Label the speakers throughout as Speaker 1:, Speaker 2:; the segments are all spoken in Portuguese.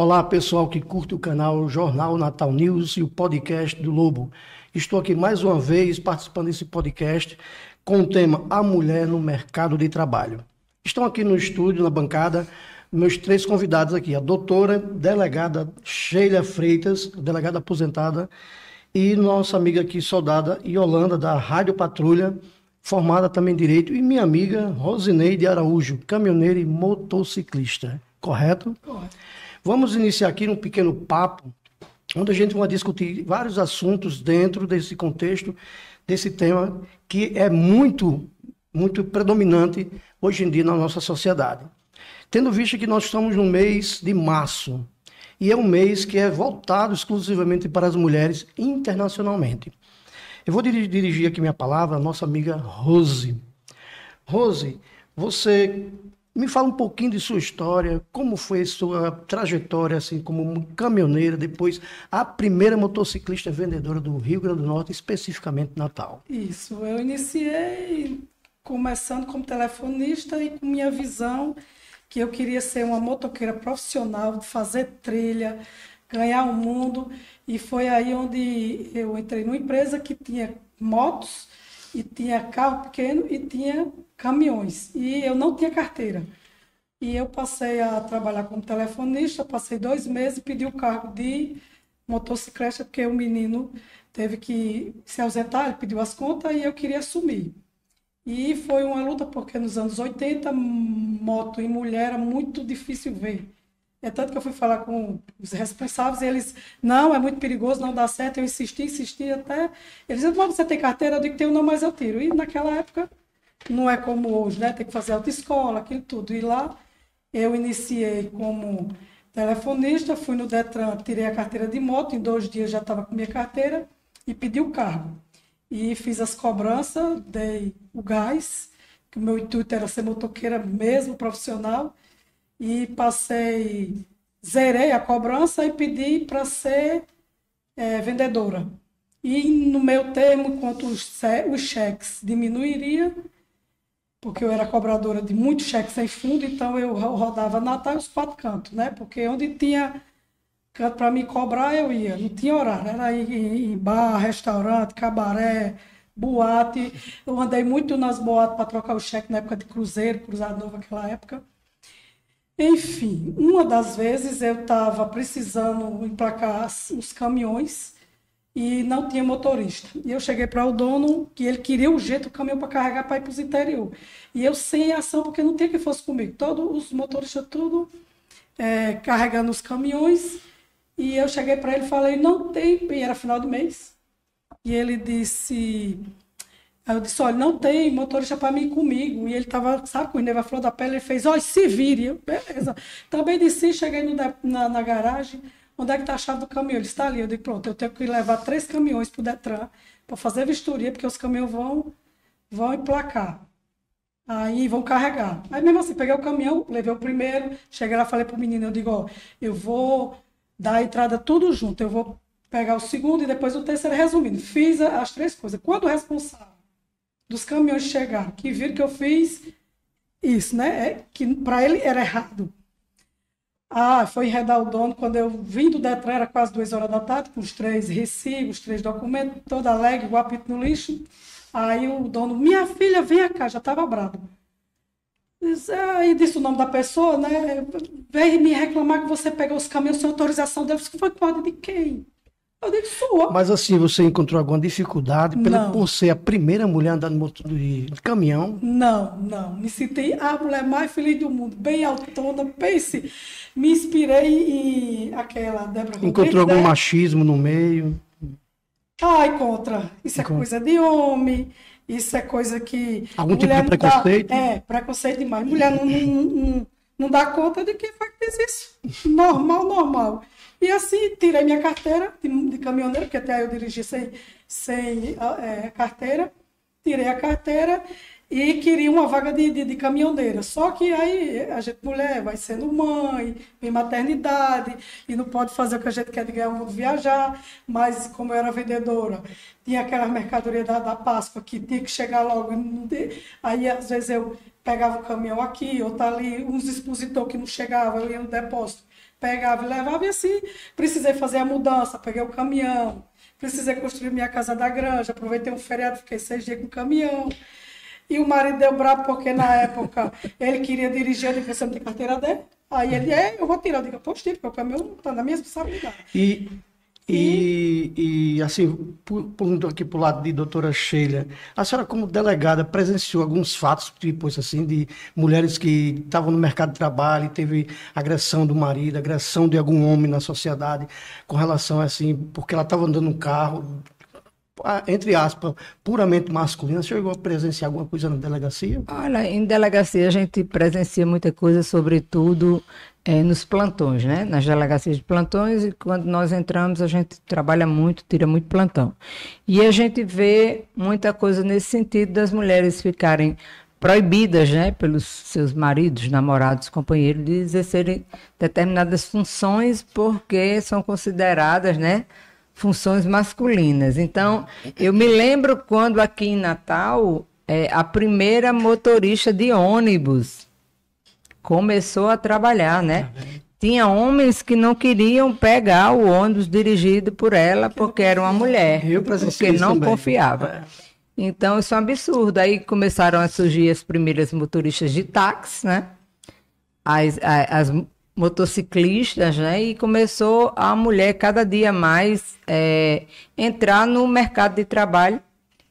Speaker 1: Olá, pessoal que curte o canal Jornal Natal News e o podcast do Lobo. Estou aqui mais uma vez participando desse podcast com o tema A Mulher no Mercado de Trabalho. Estão aqui no estúdio, na bancada, meus três convidados aqui, a doutora delegada Sheila Freitas, delegada aposentada, e nossa amiga aqui, soldada Yolanda, da Rádio Patrulha, formada também em Direito, e minha amiga Rosineide Araújo, caminhoneira e motociclista. Correto?
Speaker 2: Correto.
Speaker 1: Vamos iniciar aqui um pequeno papo, onde a gente vai discutir vários assuntos dentro desse contexto, desse tema que é muito predominante hoje em dia na nossa sociedade. Tendo visto que nós estamos no mês de março, e é um mês que é voltado exclusivamente para as mulheres internacionalmente. Eu vou dirigir aqui minha palavra à nossa amiga Rose. Rose, você me fala um pouquinho de sua história, como foi sua trajetória assim como caminhoneira, depois a primeira motociclista vendedora do Rio Grande do Norte, especificamente Natal.
Speaker 2: Isso, eu iniciei começando como telefonista e com minha visão que eu queria ser uma motoqueira profissional, fazer trilha, ganhar o mundo, e foi aí onde eu entrei numa empresa que tinha motos, e tinha carro pequeno e tinha caminhões, e eu não tinha carteira. E eu passei a trabalhar como telefonista, passei 2 meses e pedi o cargo de motociclista, porque o menino teve que se ausentar, ele pediu as contas e eu queria assumir. E foi uma luta, porque nos anos 80, moto e mulher era muito difícil ver. É tanto que eu fui falar com os responsáveis e eles, não, é muito perigoso, não dá certo. Eu insisti até... Eles diziam, mas você tem carteira? Eu digo, tenho não, mas eu tiro. E naquela época, não é como hoje, né? Tem que fazer autoescola, aquilo tudo. E lá, eu iniciei como telefonista, fui no Detran, tirei a carteira de moto, em 2 dias já estava com minha carteira e pedi o cargo. E fiz as cobranças, dei o gás, que o meu intuito era ser motoqueira mesmo, profissional, e zerei a cobrança e pedi para ser vendedora. E no meu termo, enquanto os cheques diminuiriam, porque eu era cobradora de muitos cheques sem fundo, então eu rodava Natal e os 4 cantos, né? Porque onde tinha canto para me cobrar, eu ia. Não tinha horário, era em bar, restaurante, cabaré, boate. Eu andei muito nas boates para trocar o cheque na época de cruzeiro, cruzado novo naquela época. Enfim, uma das vezes eu estava precisando emplacar os caminhões e não tinha motorista. E eu cheguei para o dono que ele queria urgente o caminhão para carregar para ir para os interior. E eu sem ação, porque não tinha quem fosse comigo. Todos os motoristas, tudo carregando os caminhões. E eu cheguei para ele e falei, não tem, e era final do mês. E ele disse... Aí eu disse, olha, não tem motorista para mim comigo. E ele estava, sabe, com o neve à flor da pele, ele fez, olha, se vire. Eu, beleza. Também disse, cheguei na garagem, onde é que está a chave do caminhão? Ele está ali. Eu disse, pronto, eu tenho que levar 3 caminhões para o Detran, para fazer vistoria, porque os caminhões vão emplacar. Aí vão carregar. Aí mesmo assim, peguei o caminhão, levei o primeiro, cheguei lá, falei para o menino, eu digo, ó, eu vou dar a entrada tudo junto, eu vou pegar o segundo e depois o terceiro, resumindo. Fiz as 3 coisas. Quando o responsável dos caminhões chegaram, que viram que eu fiz isso, né? Que para ele era errado. Foi enredar o dono, quando eu vim do Detran, era quase 2 horas da tarde, com os 3 recibos, 3 documentos, toda alegre, o apito no lixo. Aí o dono, minha filha, vem cá, já estava bravo. Aí disse o nome da pessoa, né? Veio me reclamar que você pegou os caminhões sem autorização deles. Foi com ordem de quem? Eu digo, sua.
Speaker 1: Mas assim, você encontrou alguma dificuldade por ser a primeira mulher andando de caminhão?
Speaker 2: Não. Me senti a mulher mais feliz do mundo, bem autona, pense. Me inspirei em aquela Débora Rodrigues.
Speaker 1: Encontrou algum machismo no meio?
Speaker 2: Contra. Isso é coisa de homem, isso é coisa que...
Speaker 1: Algum tipo de preconceito?
Speaker 2: Preconceito demais. Mulher não dá conta de quem faz isso. Normal. E assim, tirei minha carteira de caminhoneiro, porque até aí eu dirigi sem carteira. Tirei a carteira e queria uma vaga de caminhoneira. Só que aí a gente, mulher, vai sendo mãe, vem maternidade, e não pode fazer o que a gente quer de ganhar o mundo, viajar. Mas como eu era vendedora, tinha aquela mercadoria da Páscoa que tinha que chegar logo. Aí às vezes eu pegava o caminhão aqui, outro ali, uns expositores que não chegavam, eu ia no depósito. pegava e levava, e assim, precisei fazer a mudança, peguei o caminhão, precisei construir minha casa da granja, aproveitei um feriado, fiquei 6 dias com o caminhão. E o marido deu brabo porque na época ele queria dirigir, eu disse, você não tem carteira dele? Aí ele, eu vou tirar. Eu digo, pois tira, porque o caminhão está na minha responsabilidade.
Speaker 1: E assim, pulando aqui para o lado de doutora Sheila, a senhora como delegada presenciou alguns fatos, tipo assim, de mulheres que estavam no mercado de trabalho e teve agressão do marido, agressão de algum homem na sociedade, com relação assim, porque ela estava andando num carro, entre aspas, puramente masculina. Você chegou a presenciar alguma coisa na delegacia?
Speaker 3: Olha, em delegacia a gente presencia muita coisa, sobretudo nos plantões, né? Nas delegacias de plantões, e quando nós entramos a gente trabalha muito, tira muito plantão. E a gente vê muita coisa nesse sentido das mulheres ficarem proibidas, né, pelos seus maridos, namorados, companheiros, de exercerem determinadas funções porque são consideradas, né, funções masculinas. Então, eu me lembro quando aqui em Natal, a primeira motorista de ônibus começou a trabalhar, né? Tinha homens que não queriam pegar o ônibus dirigido por ela porque era uma mulher, porque não confiava. Então, isso é um absurdo. Aí começaram a surgir as primeiras motoristas de táxi, né? As motociclistas, né? E começou a mulher cada dia mais entrar no mercado de trabalho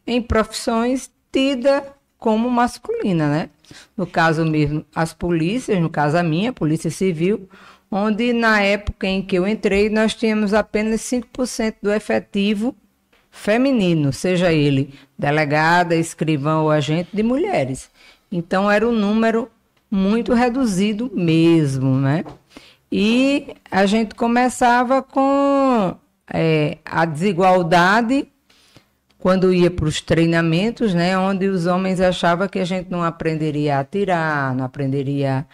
Speaker 3: em profissões tidas como masculina, né? No caso mesmo, as polícias, no caso a minha, Polícia Civil, onde na época em que eu entrei, nós tínhamos apenas 5% do efetivo feminino, seja ele delegada, escrivão ou agente, de mulheres. Então era um número muito reduzido mesmo, né? E a gente começava com a desigualdade quando ia para os treinamentos, né? Onde os homens achavam que a gente não aprenderia a atirar, não aprenderia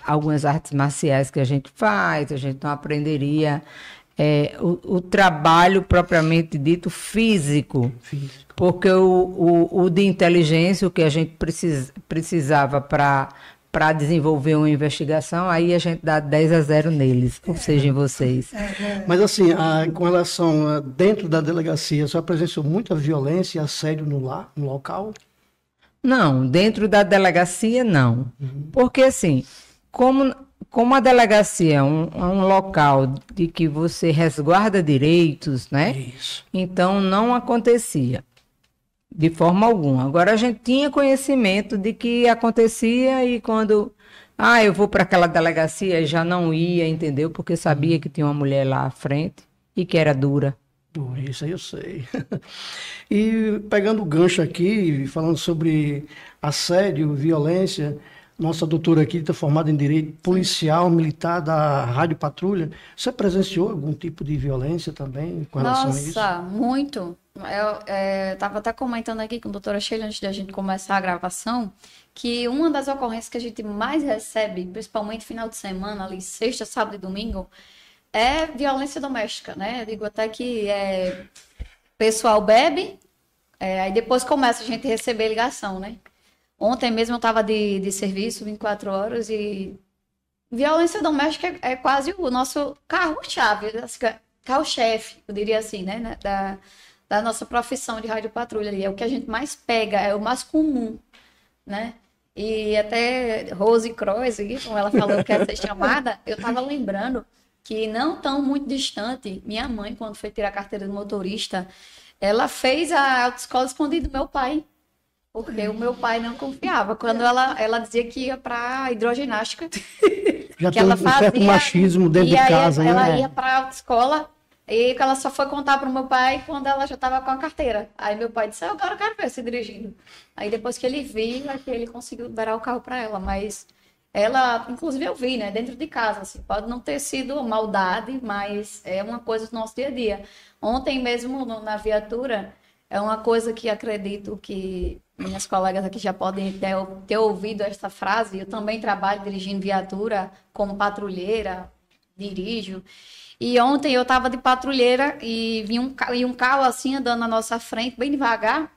Speaker 3: algumas artes marciais que a gente faz, a gente não aprenderia o trabalho propriamente dito físico. Porque o de inteligência, o que a gente precisava para desenvolver uma investigação, aí a gente dá 10-0 neles, ou seja, em vocês.
Speaker 1: Mas assim, com relação dentro da delegacia, a senhora presenciou muita violência e assédio no local?
Speaker 3: Não, dentro da delegacia não. Porque assim, como a delegacia é um local de que você resguarda direitos, né?
Speaker 1: Isso.
Speaker 3: Então não acontecia. De forma alguma. Agora a gente tinha conhecimento de que acontecia e quando eu vou para aquela delegacia, já não ia, entendeu? Porque sabia que tinha uma mulher lá à frente e que era dura.
Speaker 1: Isso aí eu sei. E pegando o gancho aqui, falando sobre assédio, violência, nossa doutora aqui está formada em Direito Policial Militar da Rádio Patrulha. Você presenciou algum tipo de violência também com relação a isso?
Speaker 4: Nossa, muito. Eu estava até comentando aqui com a doutora Sheila, antes da gente começar a gravação, que uma das ocorrências que a gente mais recebe, principalmente final de semana, ali sexta, sábado e domingo, é violência doméstica, né? Eu digo até que o pessoal bebe, aí depois começa a gente receber ligação, né? Ontem mesmo eu estava de serviço, 24 horas, e violência doméstica é quase o nosso carro-chave, carro-chefe, eu diria assim, né? Da nossa profissão de rádio patrulha ali. É o que a gente mais pega, é o mais comum, né? E até Rose Croix, como ela falou que ia ser chamada, eu estava lembrando que não tão muito distante, minha mãe, quando foi tirar a carteira de motorista, ela fez a autoescola escondida do meu pai. Porque o meu pai não confiava. Quando ela dizia que ia para hidroginástica,
Speaker 1: Já
Speaker 4: que
Speaker 1: tem
Speaker 4: ela
Speaker 1: um certo
Speaker 4: fazia,
Speaker 1: machismo dentro
Speaker 4: e
Speaker 1: de
Speaker 4: aí
Speaker 1: casa, né?
Speaker 4: ela ia para a autoescola e ela só foi contar para o meu pai quando ela já estava com a carteira. Aí meu pai disse, agora eu quero ver você dirigindo. Aí depois que ele viu, é que ele conseguiu liberar o carro para ela. Mas ela, inclusive eu vi, né, dentro de casa, assim, pode não ter sido maldade, mas é uma coisa do nosso dia a dia. Ontem mesmo na viatura, é uma coisa que acredito que minhas colegas aqui já podem ter ouvido essa frase. Eu também trabalho dirigindo viatura como patrulheira, dirijo. E ontem eu estava de patrulheira e vi um carro assim andando na nossa frente, bem devagar.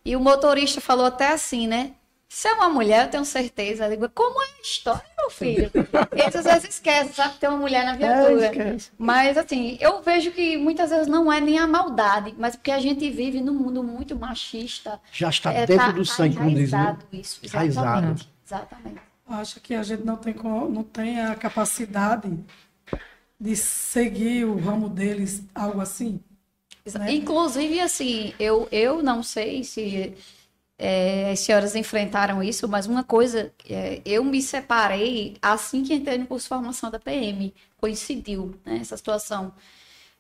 Speaker 4: E o motorista falou até assim, né? Se é uma mulher, eu tenho certeza. Eu digo, como é a história? meu filho. Eles às vezes esquecem, sabe, que tem uma mulher na viatura.
Speaker 1: Esquece.
Speaker 4: Mas, assim, eu vejo que muitas vezes não é nem a maldade, mas porque a gente vive num mundo muito machista.
Speaker 1: Já está dentro do sangue, como diz, né?
Speaker 4: Enraizado isso, exatamente. Exatamente.
Speaker 2: Acho que a gente não tem a capacidade de seguir o ramo deles, algo assim. Né?
Speaker 4: Inclusive, assim, eu não sei se as senhoras enfrentaram isso, mas uma coisa, eu me separei assim que entrei no curso de formação da PM, coincidiu, né, essa situação.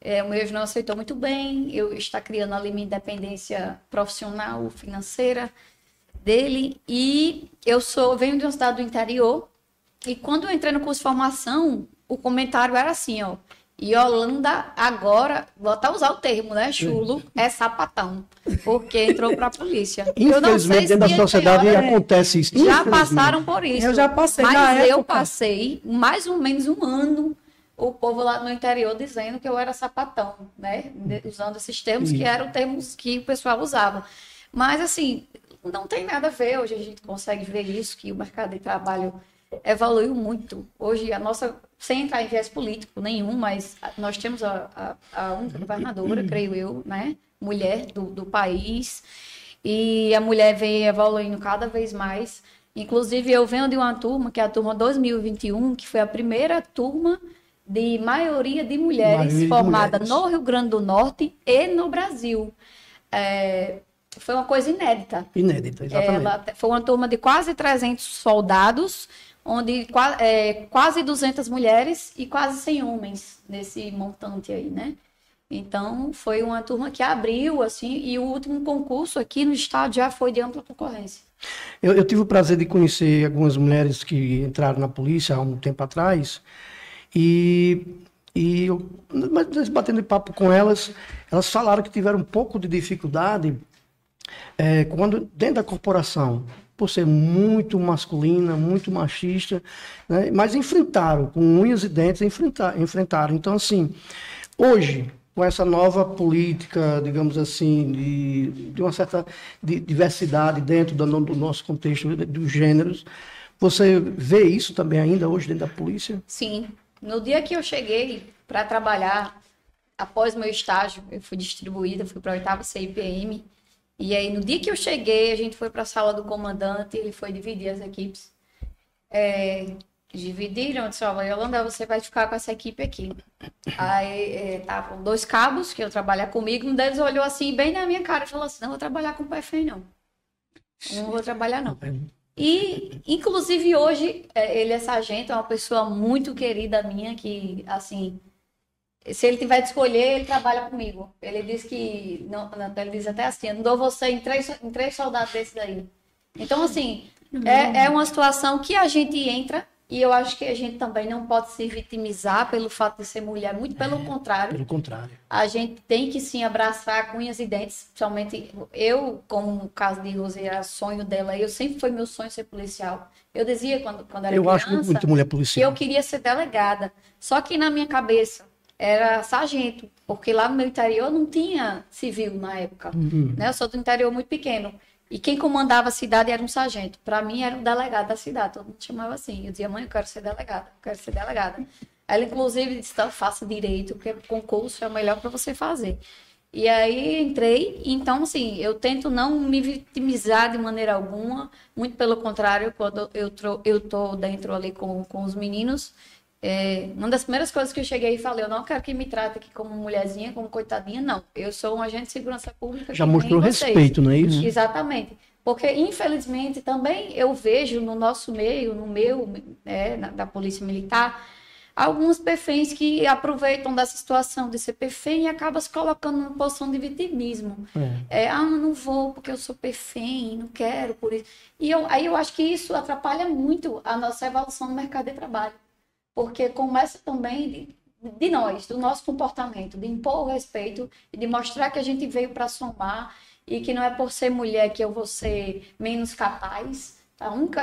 Speaker 4: O meu ex não aceitou muito bem, eu está criando ali minha independência profissional, financeira dele, e venho de uma cidade do interior, e quando eu entrei no curso de formação, o comentário era assim, ó, Yolanda agora, vou até usar o termo, né, chulo, é sapatão, porque entrou para a polícia.
Speaker 1: Infelizmente, dentro da sociedade acontece isso.
Speaker 4: Já passaram por isso.
Speaker 2: Eu já passei
Speaker 4: mas
Speaker 2: na
Speaker 4: eu
Speaker 2: época.
Speaker 4: passei mais ou menos um ano, o povo lá no interior dizendo que eu era sapatão, né, usando esses termos que eram termos que o pessoal usava. Mas, assim, não tem nada a ver, hoje a gente consegue ver isso, que o mercado de trabalho evoluiu muito. Hoje, sem entrar em viés político nenhum, mas nós temos a única governadora, creio eu, né? Mulher do país. E a mulher vem evoluindo cada vez mais. Inclusive, eu venho de uma turma, que é a turma 2021, que foi a primeira turma de maioria de mulheres formada no Rio Grande do Norte e no Brasil. Foi uma coisa inédita.
Speaker 1: Inédita, exatamente.
Speaker 4: Foi uma turma de quase 300 soldados, onde quase 200 mulheres e quase 100 homens nesse montante aí, né? Então, foi uma turma que abriu, assim, e o último concurso aqui no estado já foi de ampla concorrência.
Speaker 1: Eu tive o prazer de conhecer algumas mulheres que entraram na polícia há um tempo atrás, mas batendo papo com elas, elas falaram que tiveram um pouco de dificuldade quando dentro da corporação, por ser muito masculina, muito machista, né? Mas enfrentaram, com unhas e dentes, enfrentaram. Então, assim, hoje, com essa nova política, digamos assim, de uma certa diversidade dentro do nosso contexto dos gêneros, você vê isso também ainda hoje dentro da polícia?
Speaker 4: Sim. No dia que eu cheguei para trabalhar, após meu estágio, eu fui distribuída, fui para a 8ª CIPM. E aí, no dia que eu cheguei, a gente foi para a sala do comandante, ele foi dividir as equipes. Dividiram, eu disse, ó, Yolanda, você vai ficar com essa equipe aqui. Aí, estavam 2 cabos que iam trabalhar comigo, um deles olhou assim, bem na minha cara, e falou assim, não vou trabalhar com o PFM, não. Não vou trabalhar, não. E, inclusive, hoje, ele é sargento, é uma pessoa muito querida minha, que, assim... Se ele tiver de escolher, ele trabalha comigo. Ele diz que... Não, ele diz até assim, eu não dou você em três soldados desses aí. Então, assim, é uma situação que a gente entra e eu acho que a gente também não pode se vitimizar pelo fato de ser mulher. Muito pelo contrário.
Speaker 1: Pelo contrário.
Speaker 4: A gente tem que, sim, abraçar com unhas e dentes. Principalmente eu, como no caso de Rose, era sonho dela. Eu sempre foi meu sonho ser policial. Eu dizia quando era criança...
Speaker 1: Eu acho muito mulher policial.
Speaker 4: Que eu queria ser delegada. Só que na minha cabeça... era sargento, porque lá no meu interior não tinha civil na época, né? Eu sou do interior muito pequeno, e quem comandava a cidade era um sargento, para mim era o delegado da cidade, todo mundo chamava assim, eu dizia, mãe, eu quero ser delegada, eu quero ser delegada. Ela, inclusive, disse, então, faça direito, porque o concurso é o melhor para você fazer. E aí entrei, então, assim, eu tento não me vitimizar de maneira alguma, muito pelo contrário, quando eu tô dentro ali com os meninos. Uma das primeiras coisas que eu cheguei e falei, eu não quero que me trate aqui como mulherzinha, como coitadinha, não. Eu sou um agente de segurança pública.
Speaker 1: Já mostrou respeito, não é isso?
Speaker 4: Exatamente. Porque, infelizmente, também eu vejo no nosso meio, da Polícia Militar, alguns PFs que aproveitam dessa situação de ser PFM e acabam se colocando numa posição de vitimismo. Não vou porque eu sou PFM, não quero por isso. Aí eu acho que isso atrapalha muito a nossa evolução no mercado de trabalho. Porque começa também de nós, do nosso comportamento, de impor o respeito e de mostrar que a gente veio para somar e que não é por ser mulher que eu vou ser menos capaz.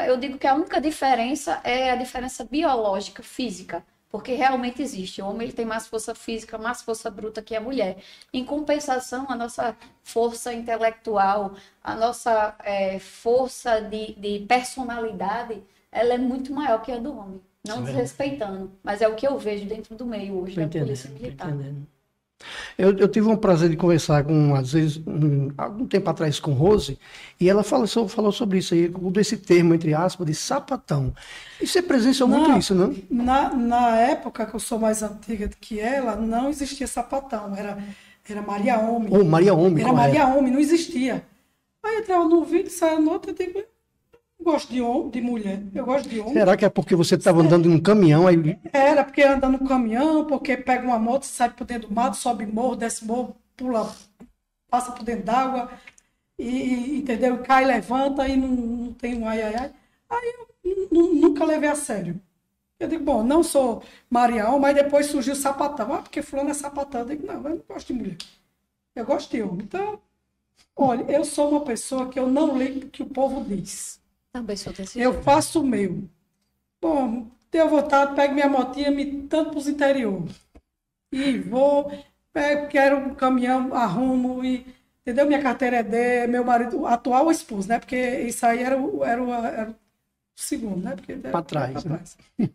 Speaker 4: Eu digo que a única diferença é a diferença biológica, física. Porque realmente existe. O homem ele tem mais força física, mais força bruta que a mulher. Em compensação, a nossa força intelectual, a nossa força de personalidade, ela é muito maior que a do homem. Não desrespeitando, mas é o que eu vejo dentro do meio hoje da Polícia Militar.
Speaker 1: Eu tive um prazer de conversar às vezes, algum tempo atrás com Rose, e ela falou sobre isso aí, desse termo, entre aspas, de sapatão. E você presenciou muito isso, não?
Speaker 2: Na época que eu sou mais antiga do que ela, não existia sapatão, era Maria Homem.
Speaker 1: Ou Maria Homem,
Speaker 2: Era Maria Homem, não existia. Aí eu entrava num vídeo, saia no outro, eu digo, eu gosto de mulher, eu gosto de homem.
Speaker 1: Será que é porque você estava andando num caminhão? Aí...
Speaker 2: Era porque anda no caminhão, porque pega uma moto, sai por dentro do mato, sobe morro, desce morro, pula, passa por dentro d'água, entendeu? Cai, levanta e não tem um ai. Aí eu nunca levei a sério. Eu digo, bom, não sou Marião, mas depois surgiu o sapatão. Ah, porque fulano é sapatão. Eu digo, não, eu não gosto de mulher. Eu gosto de homem. Então, olha, eu sou uma pessoa que eu não ligo o que o povo diz.
Speaker 4: Também sou desse
Speaker 2: Eu
Speaker 4: jeito.
Speaker 2: faço o meu. Bom, tenho vontade, pego minha motinha, me tanto para os interior. E vou, quero um caminhão, arrumo, entendeu? Minha carteira é de meu marido, atual esposo, né? Porque isso aí era o segundo, né?
Speaker 1: Para trás. Né?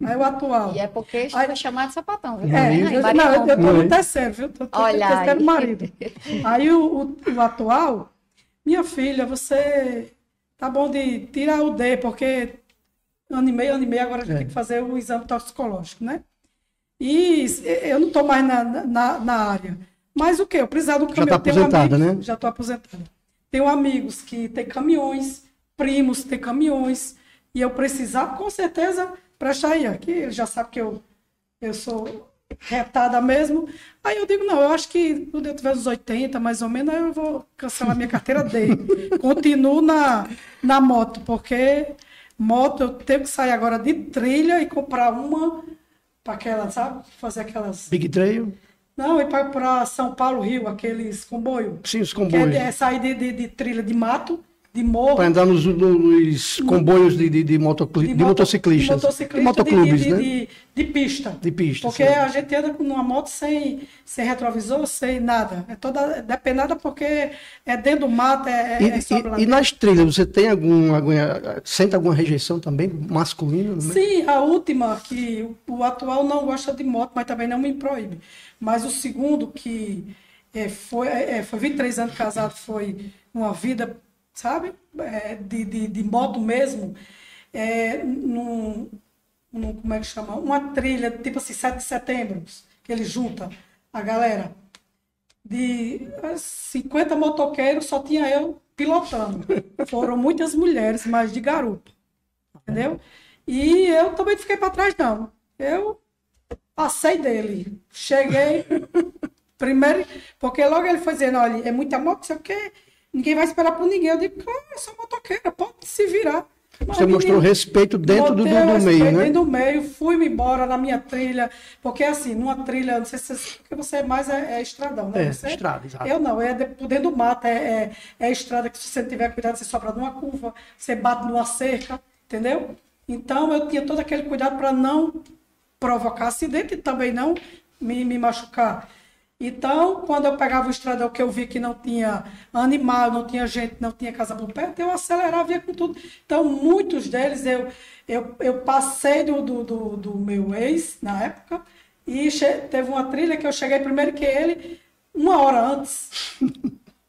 Speaker 2: Aí o atual.
Speaker 4: E é porque foi chamado de sapatão. Viu?
Speaker 2: Eu tô no terceiro, viu? Tô
Speaker 4: Olha
Speaker 2: no terceiro
Speaker 4: aí.
Speaker 2: marido. Aí o atual, minha filha, você tá bom de tirar o D, porque ano e meio, agora a gente tem que fazer o exame toxicológico, né? E eu não tô mais na área. Mas o quê? Eu precisava do caminhão.
Speaker 1: Já tá aposentada, né?
Speaker 2: Já tô aposentada. Tenho amigos que têm caminhões, primos que têm caminhões, e eu precisava, com certeza, prestar aí. Aqui ele já sabe que eu sou retada mesmo. Aí eu digo, não, eu acho que quando eu tiver uns 80, mais ou menos, aí eu vou cancelar minha carteira D. Continuo na moto, porque moto eu tenho que sair agora de trilha e comprar uma para aquela, sabe? Fazer aquelas...
Speaker 1: Big Trail?
Speaker 2: Não, e para São Paulo, Rio, aqueles comboios.
Speaker 1: Sim, os comboios.
Speaker 2: Que é sair de trilha de mato, de morro.
Speaker 1: Para andar nos comboios de motociclistas. De motoclubes, né?
Speaker 2: De pista.
Speaker 1: De pista.
Speaker 2: Porque a gente anda com uma moto sem retrovisor, sem nada. É toda depenada porque é dentro do mato,
Speaker 1: E nas trilhas, você tem sente alguma rejeição também masculina? Né?
Speaker 2: Sim, a última, que o atual não gosta de moto, mas também não me proíbe. Mas o segundo, que foi 23 anos casado, foi uma vida, sabe, de moto mesmo, como é que chama? Uma trilha, tipo assim, 7 de setembro, que ele junta a galera. De 50 motoqueiros, só tinha eu pilotando. Foram muitas mulheres, mas de garupa, entendeu? E eu também não fiquei para trás, não. Eu passei dele. Cheguei primeiro, porque logo ele foi dizendo, olha, é muita moto, sei o quê, ninguém vai esperar por ninguém. Eu digo, claro, eu sou motoqueira, pode se virar. Mas,
Speaker 1: você mostrou respeito dentro do meio, né?
Speaker 2: Dentro do meio, fui-me embora na minha trilha, porque assim, numa trilha, não sei se porque você mais é estradão, né? Você,
Speaker 1: estrada, exato.
Speaker 2: Eu não, dentro do mato, é estrada que se você não tiver cuidado, você sobra numa curva, você bate numa cerca, entendeu? Então eu tinha todo aquele cuidado para não provocar acidente e também não me machucar. Então, quando eu pegava o estradão que eu vi que não tinha animal, não tinha gente, não tinha casa por perto, eu acelerava, ia com tudo. Então, muitos deles, eu passei do meu ex, na época, e teve uma trilha que eu cheguei primeiro que ele, 1 hora antes.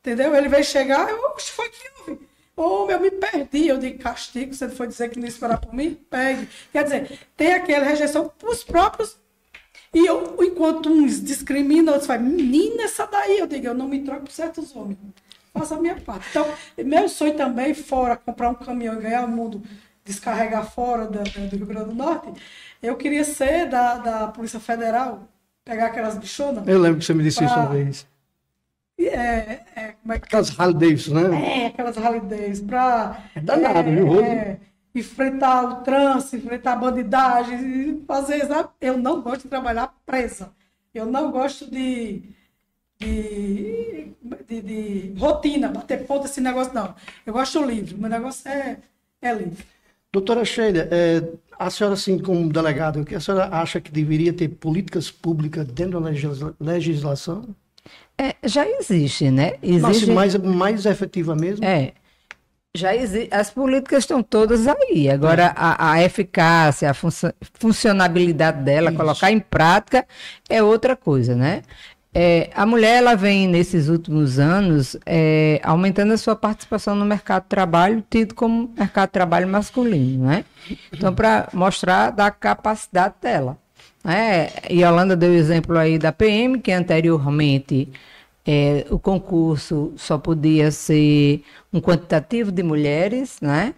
Speaker 2: Entendeu? Ele veio chegar, foi que houve. Eu me perdi, eu dei castigo, você foi dizer que não ia esperar por mim? Pegue. Quer dizer, tem aquela rejeição os próprios. E eu, enquanto uns discriminam, outros falam, menina, essa daí. Eu digo, eu não me troco por certos homens. Faço a minha parte. Então, meu sonho também, fora comprar um caminhão e ganhar o mundo, descarregar fora do Rio Grande do Norte, eu queria ser da Polícia Federal, pegar aquelas bichonas.
Speaker 1: Eu lembro que você me disse isso uma vez.
Speaker 2: Como é que...
Speaker 1: Aquelas Harley Davidson, né?
Speaker 2: Aquelas Harley Davidson.
Speaker 1: É danado, viu?
Speaker 2: Enfrentar o trânsito, enfrentar a bandidagem, fazer, sabe? Eu não gosto de trabalhar presa. Eu não gosto de rotina, bater ponto, esse negócio, não. Eu gosto livre. O meu negócio é livre.
Speaker 1: Doutora Sheila, A senhora, assim, como delegada, o que a senhora acha que deveria ter políticas públicas dentro da legislação?
Speaker 3: Já existe, né?
Speaker 1: Mas mais efetiva mesmo?
Speaker 3: Já existe, as políticas estão todas aí. Agora, a eficácia, a funcionabilidade dela,
Speaker 1: Isso.
Speaker 3: colocar em prática, é outra coisa, né? A mulher, ela vem, nesses últimos anos, aumentando a sua participação no mercado de trabalho, tido como mercado de trabalho masculino, né? Então, para mostrar da capacidade dela. E Yolanda deu o exemplo aí da PM, que anteriormente o concurso só podia ser um quantitativo de mulheres, né?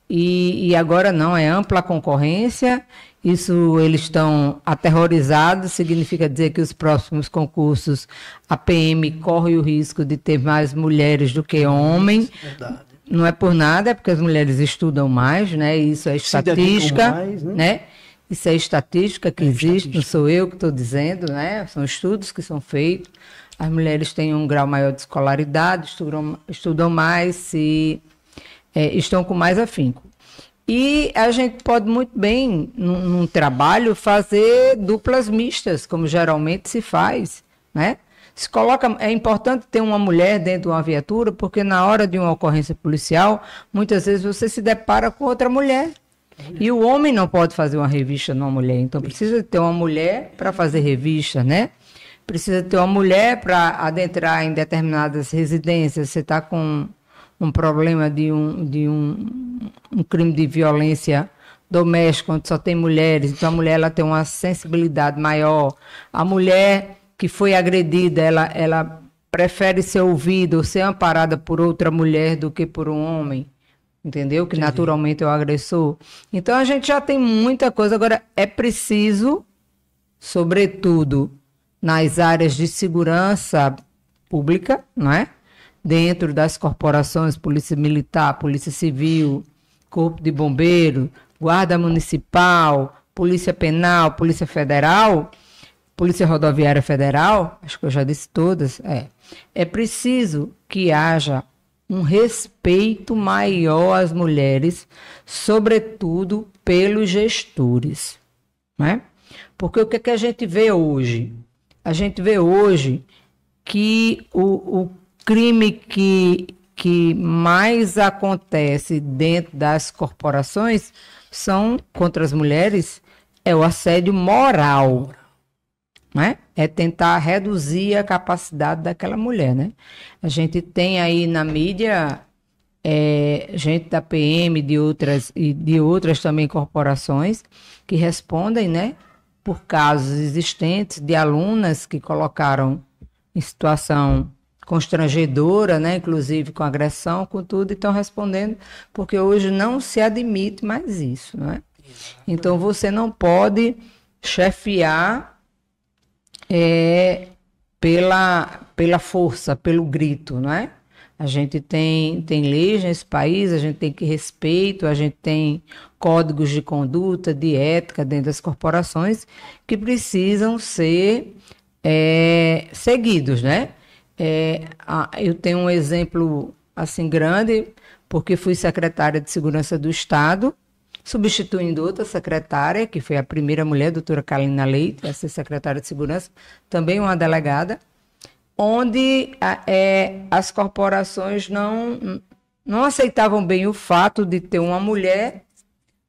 Speaker 3: E agora não, é ampla concorrência. Isso, eles estão aterrorizados, significa dizer que os próximos concursos, a PM corre o risco de ter mais mulheres do que homens.
Speaker 1: Verdade.
Speaker 3: Não é por nada, é porque as mulheres estudam mais, né? Isso é estatística,
Speaker 1: mais,
Speaker 3: né? Isso é estatística que existe, não sou eu que estou dizendo, né? São estudos que são feitos. As mulheres têm um grau maior de escolaridade, estudam mais, estão com mais afinco. E a gente pode muito bem, num trabalho, fazer duplas mistas, como geralmente se faz, né? É importante ter uma mulher dentro de uma viatura, porque na hora de uma ocorrência policial, muitas vezes você se depara com outra mulher. E o homem não pode fazer uma revista numa mulher, então precisa ter uma mulher para fazer revista, né? Precisa ter uma mulher para adentrar em determinadas residências. Você está com um problema de um crime de violência doméstica, onde só tem mulheres, então a mulher ela tem uma sensibilidade maior. A mulher que foi agredida, ela prefere ser ouvida ou ser amparada por outra mulher do que por um homem, entendeu? Que naturalmente é o agressor. Então a gente já tem muita coisa. Agora é preciso, sobretudo nas áreas de segurança pública, não é? Dentro das corporações, Polícia Militar, Polícia Civil, Corpo de Bombeiro, Guarda Municipal, Polícia Penal, Polícia Federal, Polícia Rodoviária Federal, acho que eu já disse todas, é preciso que haja um respeito maior às mulheres, sobretudo pelos gestores, né? Porque o que é que a gente vê hoje? A gente vê hoje que o crime que mais acontece dentro das corporações contra as mulheres é o assédio moral, né? É tentar reduzir a capacidade daquela mulher, né? A gente tem aí na mídia gente da PM e de outras também corporações que respondem, né? Por casos existentes de alunas que colocaram em situação constrangedora, né? Inclusive com agressão, com tudo, e estão respondendo, porque hoje não se admite mais isso, né? Então você não pode chefiar pela força, pelo grito, não é? A gente tem leis nesse país, a gente tem que respeito, a gente tem códigos de conduta, de ética dentro das corporações que precisam ser seguidos, né? Eu tenho um exemplo assim grande, porque fui secretária de Segurança do Estado, substituindo outra secretária, que foi a primeira mulher, a doutora Carolina Leite, a ser secretária de Segurança, também uma delegada, onde as corporações não aceitavam bem o fato de ter uma mulher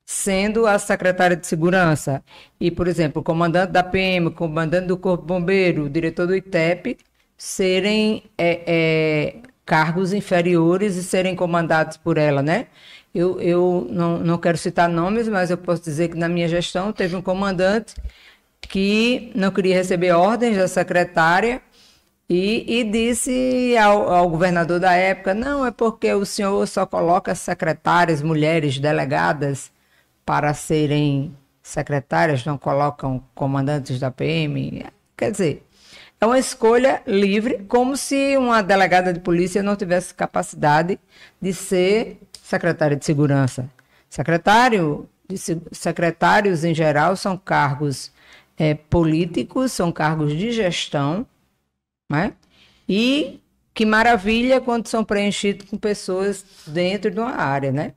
Speaker 3: sendo a secretária de Segurança. E, por exemplo, o comandante da PM, o comandante do Corpo de Bombeiro, o diretor do ITEP, serem cargos inferiores e serem comandados por ela, né? Eu não quero citar nomes, mas eu posso dizer que na minha gestão teve um comandante que não queria receber ordens da secretária e disse ao governador da época, não, é porque o senhor só coloca secretárias, mulheres delegadas para serem secretárias, não colocam comandantes da PM. Quer dizer, é uma escolha livre, como se uma delegada de polícia não tivesse capacidade de ser secretária de segurança. Secretários, em geral, são cargos políticos, são cargos de gestão, né? E que maravilha quando são preenchidos com pessoas dentro de uma área, né?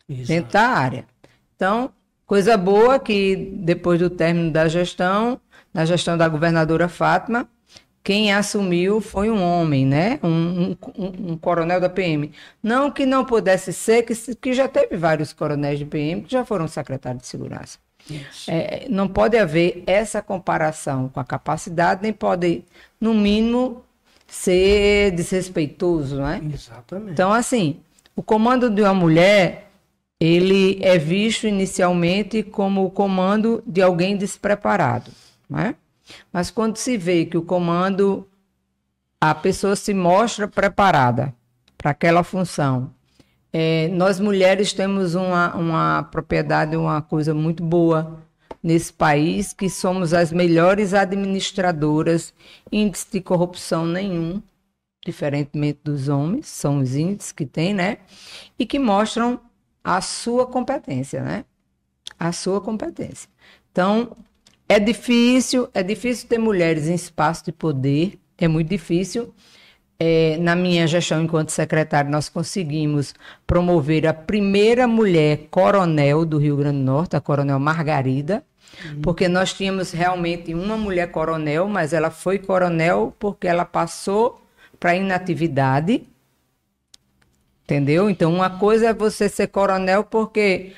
Speaker 3: Exato. Dentro da área. Então, Coisa boa que depois do término da gestão, na gestão da governadora Fátima, quem assumiu foi um homem, né? Um coronel da PM. Não que não pudesse ser, que já teve vários coronéis de PM que já foram secretários de segurança. Não pode haver essa comparação com a capacidade, nem pode, no mínimo, ser desrespeitoso, né?
Speaker 1: Exatamente.
Speaker 3: Então, assim, o comando de uma mulher, ele é visto inicialmente como o comando de alguém despreparado, né? Mas quando se vê que o comando, a pessoa se mostra preparada para aquela função. Nós mulheres temos uma propriedade, uma coisa muito boa nesse país, que somos as melhores administradoras, índice de corrupção nenhum, diferentemente dos homens, são os índices que tem, né? E que mostram a sua competência, né? A sua competência. Então, é difícil ter mulheres em espaço de poder, é muito difícil. Na minha gestão enquanto secretário, nós conseguimos promover a primeira mulher coronel do Rio Grande do Norte, a coronel Margarida, porque nós tínhamos realmente uma mulher coronel, mas ela foi coronel porque ela passou para inatividade, entendeu? Então, uma coisa é você ser coronel porque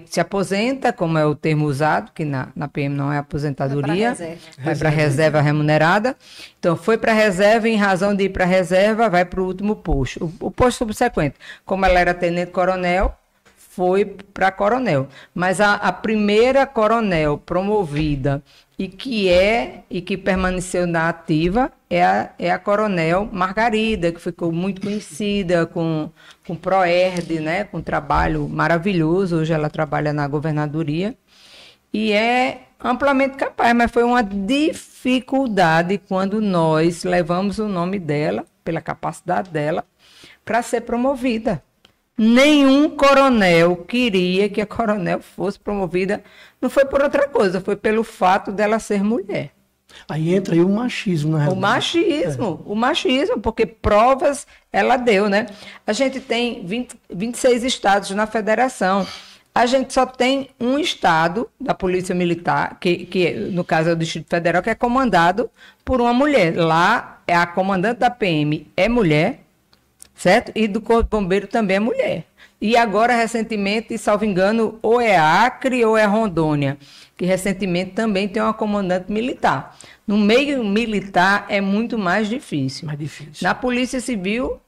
Speaker 3: se aposenta, como é o termo usado, que na PM não é aposentadoria, vai para reserva remunerada. Então, foi para reserva, em razão de ir para reserva, vai para o último posto. O posto subsequente, como ela era tenente-coronel, foi para coronel. Mas a primeira coronel promovida e que permaneceu na ativa é a coronel Margarida, que ficou muito conhecida com Proerd, né, com um trabalho maravilhoso. Hoje ela trabalha na governadoria e é amplamente capaz, mas foi uma dificuldade quando nós levamos o nome dela, pela capacidade dela, para ser promovida. Nenhum coronel queria que a coronel fosse promovida, não foi por outra coisa, foi pelo fato dela ser mulher.
Speaker 1: Aí entra aí o machismo, na realidade.
Speaker 3: O machismo, porque provas ela deu, né? A gente tem 26 estados na federação. A gente só tem um estado da Polícia Militar, que no caso é o Distrito Federal, que é comandado por uma mulher. Lá, a comandante da PM é mulher, certo? E do Corpo de Bombeiro também é mulher. E agora, recentemente, salvo engano, ou é Acre ou é Rondônia, que recentemente também tem uma comandante militar. No meio militar é muito mais difícil.
Speaker 1: Mais difícil.
Speaker 3: Na Polícia Civil,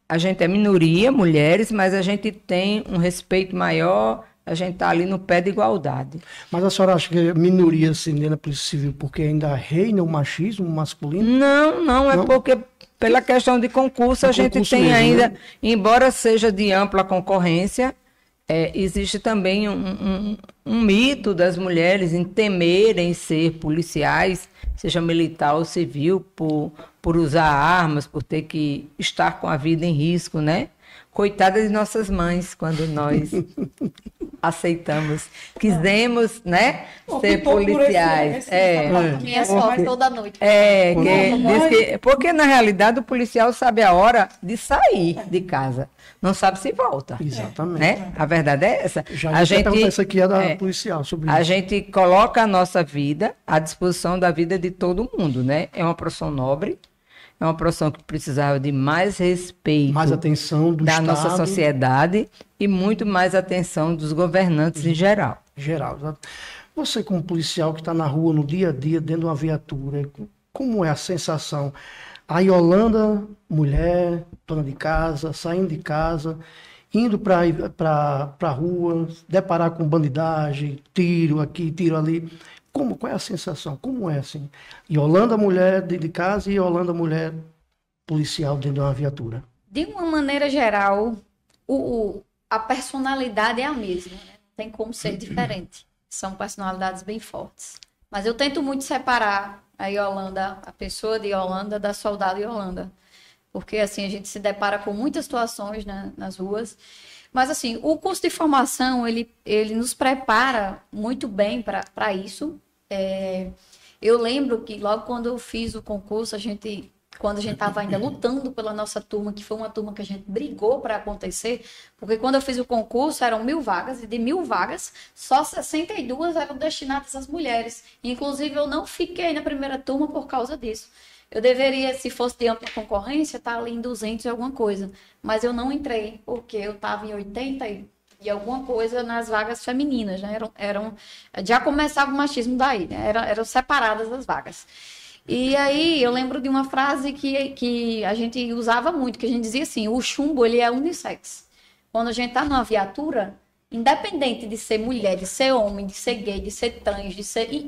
Speaker 3: a gente é minoria, mulheres, mas a gente tem um respeito maior, a gente está ali no pé de igualdade.
Speaker 1: Mas a senhora acha que é minoria assim, na Polícia Civil porque ainda reina o machismo masculino?
Speaker 3: Não, é porque pela questão de concurso, a gente tem mesmo, ainda, né? Embora seja de ampla concorrência, existe também um mito das mulheres em temerem ser policiais, seja militar ou civil, por usar armas, por ter que estar com a vida em risco, né? Coitada de nossas mães, quando nós aceitamos, quisemos, né, ser policiais.
Speaker 4: Minha sogra toda noite.
Speaker 3: Porque na realidade o policial sabe a hora de sair de casa, não sabe se volta.
Speaker 1: Exatamente.
Speaker 3: Né? A verdade é essa.
Speaker 1: Já a gente essa aqui é da policial sobre isso.
Speaker 3: A gente coloca a nossa vida à disposição da vida de todo mundo, né? É uma profissão nobre. É uma profissão que precisava de mais respeito,
Speaker 1: mais atenção da Estado,
Speaker 3: nossa sociedade e muito mais atenção dos governantes em geral.
Speaker 1: Você, como policial que está na rua no dia a dia, dentro de uma viatura, como é a sensação? A Yolanda, mulher, dona de casa, saindo de casa, indo para a rua, deparar com bandidagem, tiro aqui, tiro ali. Qual é a sensação? Como é assim? Yolanda, mulher de casa, e Yolanda, mulher policial dentro de uma viatura.
Speaker 4: De uma maneira geral, a personalidade é a mesma, né? Não tem como ser diferente. São personalidades bem fortes. Mas eu tento muito separar a Yolanda, a pessoa de Yolanda, da soldado Yolanda. Porque, assim, a gente se depara com muitas situações, né, nas ruas. Mas, assim, o curso de formação, ele nos prepara muito bem para isso. Eu lembro que logo quando eu fiz o concurso, a gente quando a gente estava ainda lutando pela nossa turma, que foi uma turma que a gente brigou para acontecer, porque quando eu fiz o concurso eram 1.000 vagas, e de 1.000 vagas, só 62 eram destinadas às mulheres. Inclusive, eu não fiquei na primeira turma por causa disso. Eu deveria, se fosse de ampla concorrência, estar ali em 200 e alguma coisa, mas eu não entrei, porque eu estava em 80 e alguma coisa nas vagas femininas, né? Já começava o machismo daí, né? Eram separadas as vagas. E aí eu lembro de uma frase que a gente usava muito, que a gente dizia assim, o chumbo, ele é unissex. Quando a gente tá numa viatura, independente de ser mulher, de ser homem, de ser gay, de ser trans,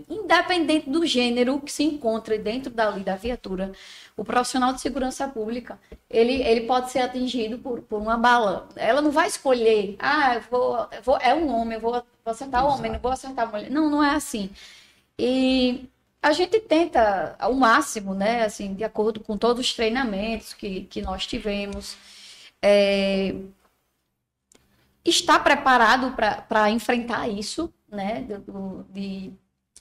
Speaker 4: independente do gênero que se encontre dentro dali da viatura, o profissional de segurança pública, ele pode ser atingido por uma bala. Ela não vai escolher, é um homem, eu vou acertar o homem, não vou acertar a mulher. Não, não é assim. E a gente tenta ao máximo, né, assim, de acordo com todos os treinamentos que nós tivemos, estar preparado para enfrentar isso, né,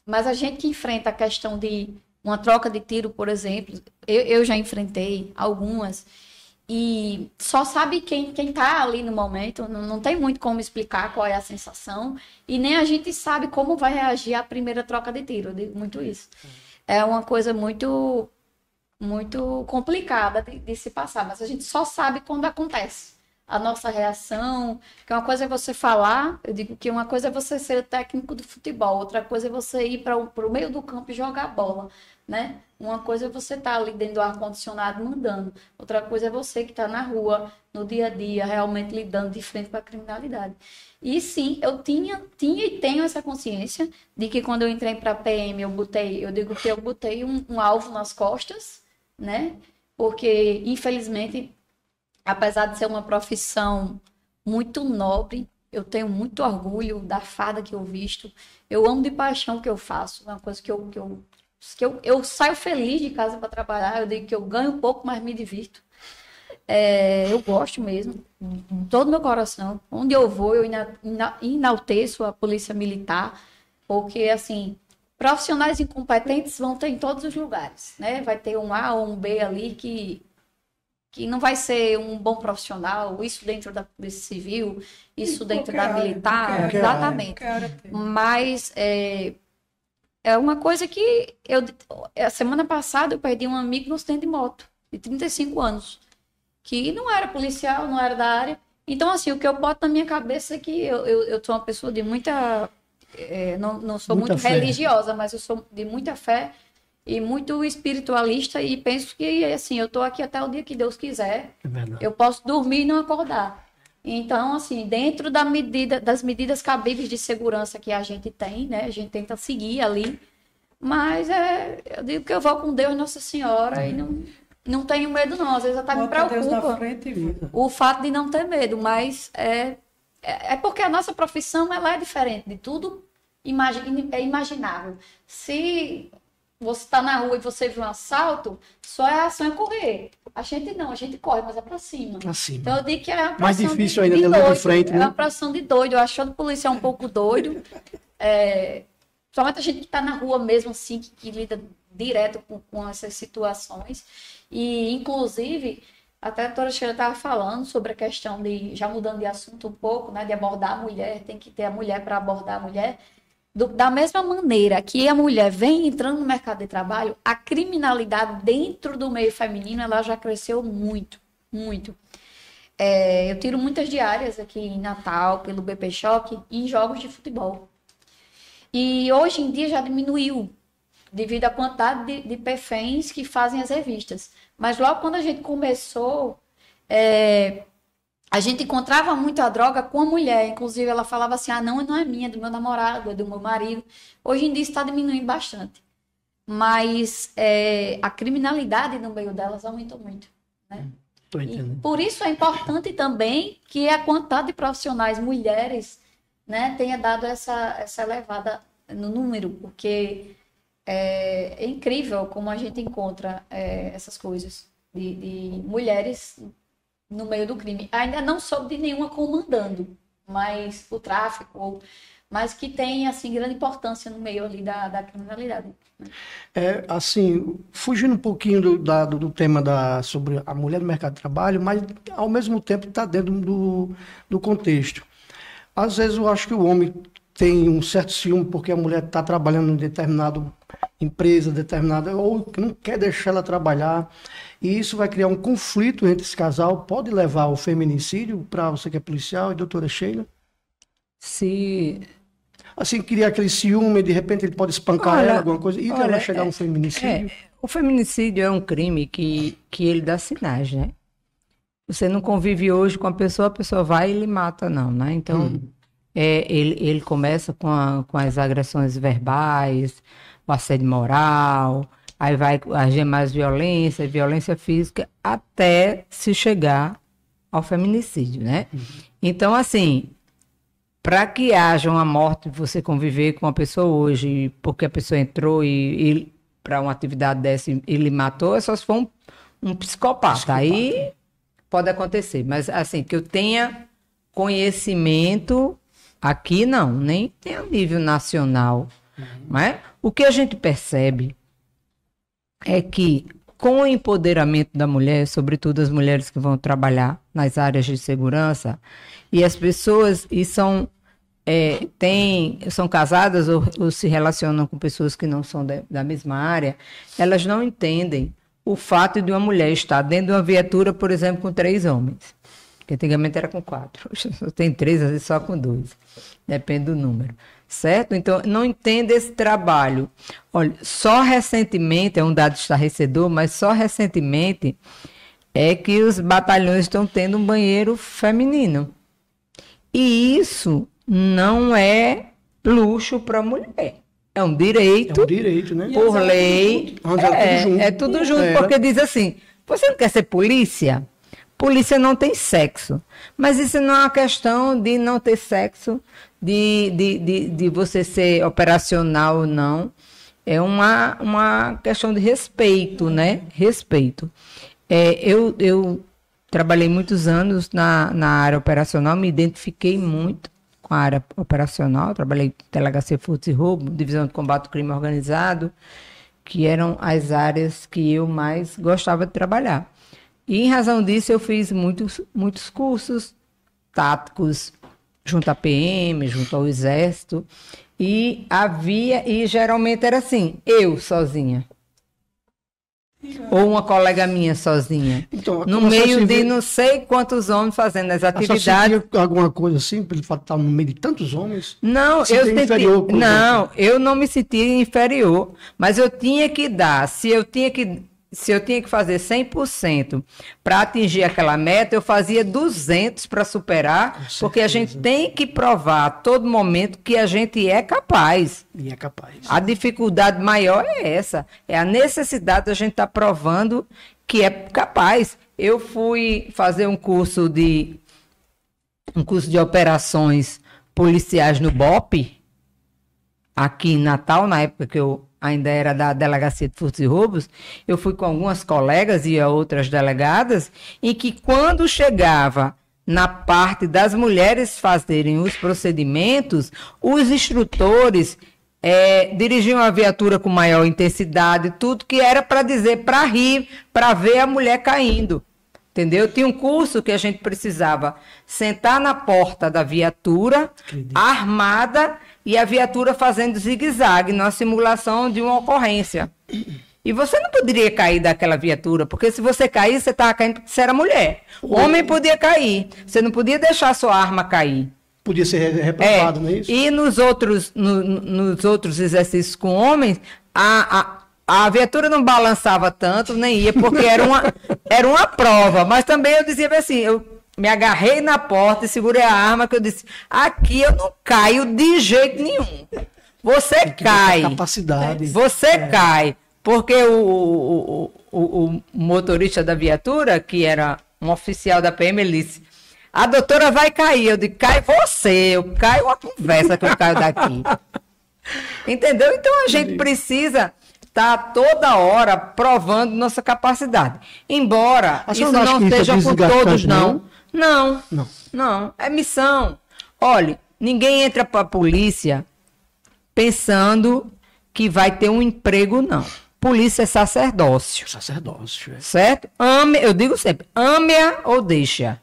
Speaker 4: mas a gente que enfrenta a questão de uma troca de tiro, por exemplo, eu já enfrentei algumas, e só sabe quem tá ali no momento, não tem muito como explicar qual é a sensação, e nem a gente sabe como vai reagir à primeira troca de tiro, eu digo muito isso. É uma coisa muito, muito complicada de se passar, mas a gente só sabe quando acontece. A nossa reação, que uma coisa é você falar, eu digo que uma coisa é você ser técnico de futebol, outra coisa é você ir para o meio do campo e jogar bola, né? Uma coisa é você estar ali dentro do ar-condicionado mandando, outra coisa é você que está na rua, no dia a dia, realmente lidando de frente com a criminalidade. E sim, eu tinha e tenho essa consciência de que quando eu entrei para a PM, eu digo que eu botei um alvo nas costas, né? Porque, infelizmente, apesar de ser uma profissão muito nobre, eu tenho muito orgulho da farda que eu visto. Eu amo de paixão o que eu faço. É uma coisa que eu saio feliz de casa para trabalhar. Eu digo que eu ganho um pouco, mas me divirto. Eu gosto mesmo, de todo meu coração. Onde eu vou, eu enalteço a polícia militar, porque, assim, profissionais incompetentes vão ter em todos os lugares, né? Vai ter um A ou um B ali que não vai ser um bom profissional, isso dentro da Polícia Civil, isso dentro da militar, exatamente. Mas é uma coisa que a semana passada eu perdi um amigo no acidente de moto, de 35 anos, que não era policial, não era da área. Então, assim, o que eu boto na minha cabeça é que eu sou uma pessoa de muita... não sou muito religiosa, mas eu sou de muita fé, e muito espiritualista, e penso que, assim, eu tô aqui até o dia que Deus quiser. Eu posso dormir e não acordar. Então, assim, dentro das medidas cabíveis de segurança que a gente tem, né? A gente tenta seguir ali. Mas eu digo que eu vou com Deus, Nossa Senhora, e não tenho medo, não. Às vezes até me preocupa o fato de não ter medo, mas é porque a nossa profissão, ela é diferente de tudo, é imaginável. Se você está na rua e você vê um assalto, só a ação é correr. A gente não, a gente corre, mas é pra cima. Então eu digo que é uma
Speaker 1: mais difícil ainda de doido, de frente, né?
Speaker 4: É uma profissão de doido. Eu acho que o policial um pouco doido. Somente a gente que está na rua mesmo, assim, que lida direto com essas situações. E, inclusive, até a doutora Sheila estava falando sobre a questão de, já mudando de assunto um pouco, né, de abordar a mulher, tem que ter a mulher para abordar a mulher. Da mesma maneira que a mulher vem entrando no mercado de trabalho, a criminalidade dentro do meio feminino, ela já cresceu muito, muito. Eu tiro muitas diárias aqui em Natal, pelo BP Choque, em jogos de futebol. E hoje em dia já diminuiu, devido à quantidade de perféns que fazem as revistas. Mas logo quando a gente começou, a gente encontrava muito a droga com a mulher. Inclusive, ela falava assim, não é minha, é do meu namorado, é do meu marido. Hoje em dia está diminuindo bastante. Mas a criminalidade no meio delas aumentou muito, né? E por isso é importante também que a quantidade de profissionais mulheres, né, tenha dado essa elevada no número, porque é incrível como a gente encontra essas coisas de mulheres no meio do crime. Ainda não soube de nenhuma comandando, mais o tráfico, mas que tem, assim, grande importância no meio ali da criminalidade. Né?
Speaker 1: Assim, fugindo um pouquinho do tema sobre a mulher no mercado de trabalho, mas ao mesmo tempo está dentro do contexto. Às vezes eu acho que o homem tem um certo ciúme porque a mulher está trabalhando em determinada empresa, ou que não quer deixar ela trabalhar, e isso vai criar um conflito entre esse casal, pode levar ao feminicídio, para você que é policial e doutora Sheila?
Speaker 3: Se...
Speaker 1: Assim, criar aquele ciúme, de repente ele pode espancar ela, alguma coisa, e ela chegar a um feminicídio.
Speaker 3: O feminicídio é um crime que ele dá sinais, né? Você não convive hoje com a pessoa vai e lhe mata, não, né? Então, ele começa com as agressões verbais, o assédio moral, aí vai agir mais violência física, até se chegar ao feminicídio, né? Então, assim, para que haja uma morte, você conviver com a pessoa hoje, porque a pessoa entrou e para uma atividade dessa e ele matou, é só se for um psicopata. Aí pode acontecer. Mas, assim, que eu tenha conhecimento aqui, não, nem tem a nível nacional. Né? O que a gente percebe é que, com o empoderamento da mulher, sobretudo as mulheres que vão trabalhar nas áreas de segurança, e as pessoas são casadas ou se relacionam com pessoas que não são da mesma área, elas não entendem o fato de uma mulher estar dentro de uma viatura, por exemplo, com 3 homens. Que antigamente era com 4. Hoje tem 3, às vezes só com 2. Depende do número. Certo? Então, não entende esse trabalho. Olha, só recentemente, é um dado estarrecedor, mas só recentemente é que os batalhões estão tendo um banheiro feminino. E isso não é luxo para a mulher. É um direito.
Speaker 1: É um direito, né?
Speaker 3: Por lei. É tudo junto, porque diz assim, você não quer ser polícia? Polícia não tem sexo. Mas isso não é uma questão de não ter sexo, de você ser operacional ou não. É uma questão de respeito, né? Respeito. Eu trabalhei muitos anos na área operacional, me identifiquei muito com a área operacional. Trabalhei em delegacia furtos e roubo, divisão de combate ao crime organizado, que eram as áreas que eu mais gostava de trabalhar. E, em razão disso, eu fiz muitos cursos táticos junto à PM, junto ao Exército. E geralmente era assim, eu sozinha. Ou uma colega minha sozinha. Então, no meio de não sei quantos homens fazendo as atividades.
Speaker 1: Você sentia alguma coisa assim, pelo fato de estar no meio de tantos homens?
Speaker 3: Não, eu não me sentia inferior, mas eu tinha que dar, se eu tinha que fazer 100% para atingir aquela meta, eu fazia 200 para superar, porque a gente tem que provar a todo momento que a gente é capaz.
Speaker 1: E é capaz.
Speaker 3: A dificuldade maior é essa, é a necessidade da gente estar provando que é capaz. Eu fui fazer um curso de operações policiais no BOPE, aqui em Natal, na época que eu ainda era da Delegacia de Furtos e Roubos. Eu fui com algumas colegas e outras delegadas, em que quando chegava na parte das mulheres fazerem os procedimentos, os instrutores dirigiam a viatura com maior intensidade, tudo que era para dizer, para rir, para ver a mulher caindo. Entendeu? Tinha um curso que a gente precisava sentar na porta da viatura, armada, e a viatura fazendo zigue-zague na simulação de uma ocorrência. E você não poderia cair daquela viatura, porque se você cair, você estava caindo porque você era mulher. O homem podia cair, você não podia deixar a sua arma cair.
Speaker 1: Podia ser reprovado, não é isso?
Speaker 3: E nos outros exercícios com homens, a viatura não balançava tanto, nem ia, porque era uma prova. Mas também eu dizia assim, eu me agarrei na porta e segurei a arma, que eu disse, aqui eu não caio de jeito nenhum. Você cai.
Speaker 1: Capacidade.
Speaker 3: Você cai. Porque o motorista da viatura, que era um oficial da PM, ele disse, a doutora vai cair. Eu disse, cai você, eu caio uma conversa que eu caio daqui. Entendeu? Então a gente precisa estar toda hora provando nossa capacidade. Embora isso não seja com todos, não. Não. É missão. Olha, ninguém entra para a polícia pensando que vai ter um emprego, não. Polícia é sacerdócio.
Speaker 1: Sacerdócio,
Speaker 3: Certo? Ame, eu digo sempre, ame-a ou deixa.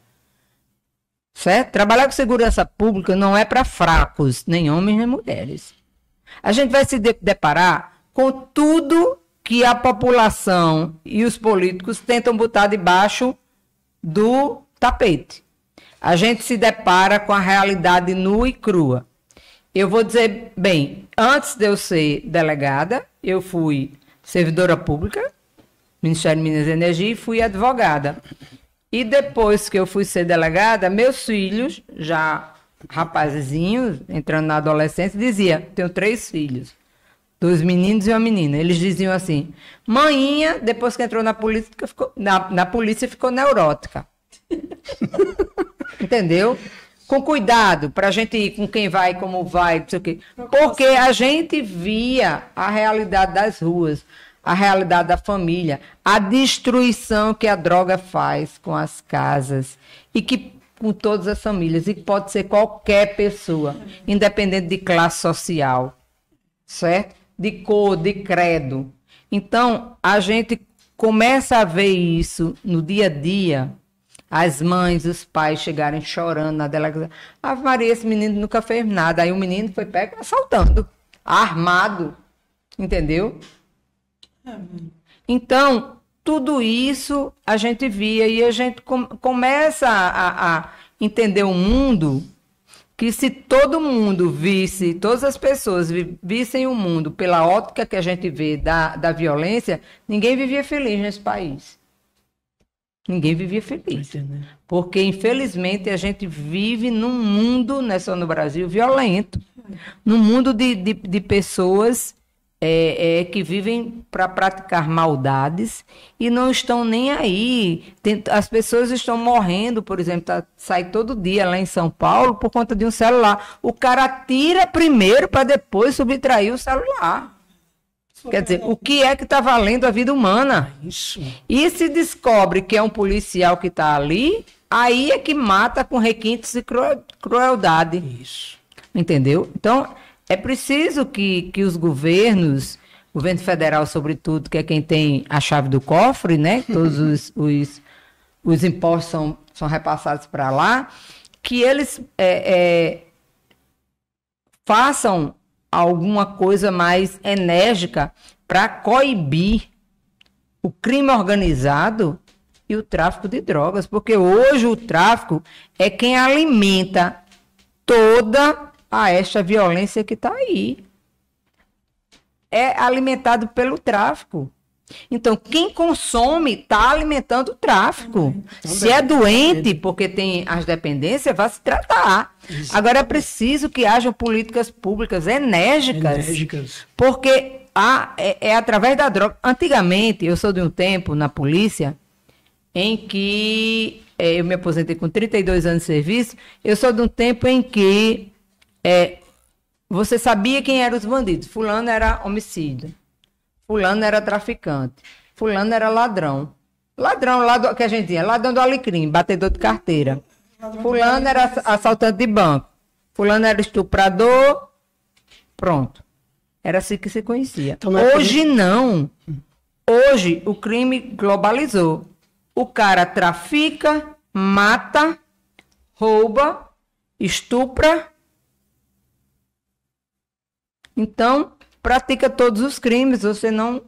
Speaker 3: Certo? Trabalhar com segurança pública não é para fracos, nem homens nem mulheres. A gente vai se deparar com tudo que a população e os políticos tentam botar debaixo do tapete. A gente se depara com a realidade nua e crua. Eu vou dizer, bem, antes de eu ser delegada, eu fui servidora pública, Ministério de Minas e Energia, e fui advogada. E depois que eu fui ser delegada, meus filhos, já rapazezinhos, entrando na adolescência, diziam, tenho 3 filhos, 2 meninos e uma menina. Eles diziam assim, maninha, depois que entrou na polícia, ficou neurótica. Entendeu? Com cuidado, para a gente ir com quem vai, como vai, não sei o quê. Porque a gente via a realidade das ruas, a realidade da família, a destruição que a droga faz com as casas e que com todas as famílias, e que pode ser qualquer pessoa, independente de classe social, certo? De cor, de credo. Então, a gente começa a ver isso no dia a dia, as mães, os pais chegarem chorando na delegacia. Ah, Maria, esse menino nunca fez nada. Aí o menino foi pego assaltando, armado, entendeu? Então, tudo isso a gente via e a gente começa a entender o mundo, que se todo mundo visse, todas as pessoas vissem o mundo pela ótica que a gente vê da violência, ninguém vivia feliz nesse país. Ninguém vivia feliz. Porque, infelizmente, a gente vive num mundo, não é só no Brasil, violento. Num mundo de pessoas que vivem para praticar maldades e não estão nem aí. As pessoas estão morrendo, por exemplo, sai todo dia lá em São Paulo por conta de um celular. O cara tira primeiro para depois subtrair o celular. Quer dizer, o que é que está valendo a vida humana?
Speaker 1: Isso.
Speaker 3: E se descobre que é um policial que está ali, aí é que mata com requintes e crueldade.
Speaker 1: Isso.
Speaker 3: Entendeu? Então, é preciso que os governos, o governo federal sobretudo, que é quem tem a chave do cofre, né? Todos os impostos são repassados para lá, que eles façam alguma coisa mais enérgica para coibir o crime organizado e o tráfico de drogas, porque hoje o tráfico é quem alimenta toda esta violência que está aí. É alimentado pelo tráfico. Então, quem consome está alimentando o tráfico. Se é doente, porque tem as dependências, vai se tratar. Isso. Agora, é preciso que hajam políticas públicas enérgicas. Porque é através da droga. Antigamente, eu sou de um tempo na polícia em que eu me aposentei com 32 anos de serviço. Eu sou de um tempo em que você sabia quem eram os bandidos. Fulano era homicida. Fulano era traficante. Fulano era ladrão. Ladrão que a gente tinha. Ladrão do alecrim, batedor de carteira. Fulano era assaltante de banco. Fulano era estuprador. Pronto. Era assim que se conhecia. Então, hoje não. Hoje o crime globalizou. O cara trafica, mata, rouba, estupra. Então, pratica todos os crimes, você não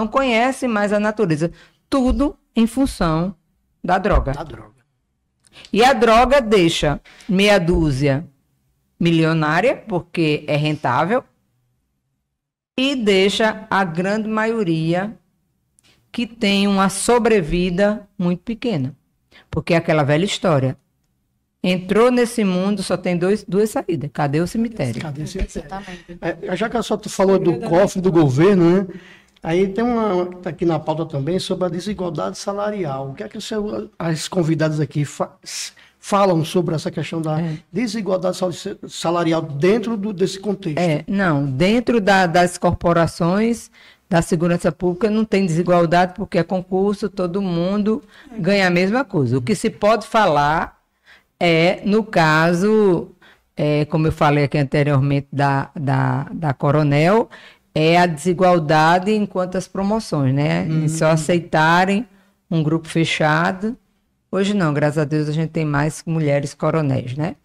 Speaker 3: conhece mais a natureza. Tudo em função da droga. E a droga deixa meia dúzia milionária, porque é rentável, e deixa a grande maioria que tem uma sobrevida muito pequena. Porque é aquela velha história. Entrou nesse mundo, só tem duas saídas. Cadê o cemitério?
Speaker 1: Já que a senhora falou do cofre do governo, né? Aí tem tá aqui na pauta também sobre a desigualdade salarial. O que é que as convidadas aqui falam sobre essa questão da desigualdade salarial dentro desse contexto?
Speaker 3: Não, dentro das corporações da segurança pública não tem desigualdade, porque é concurso, todo mundo ganha a mesma coisa. O que se pode falar no caso como eu falei aqui anteriormente da Coronel, é a desigualdade enquanto as promoções, né? E só aceitarem um grupo fechado. Hoje não, graças a Deus a gente tem mais mulheres coronéis, né?